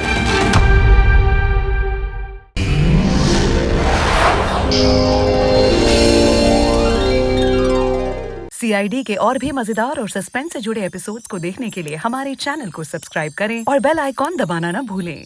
सीआईडी के और भी मजेदार और सस्पेंस से जुड़े एपिसोड्स को देखने के लिए हमारे चैनल को सब्सक्राइब करें और बेल आइकॉन दबाना ना भूलें।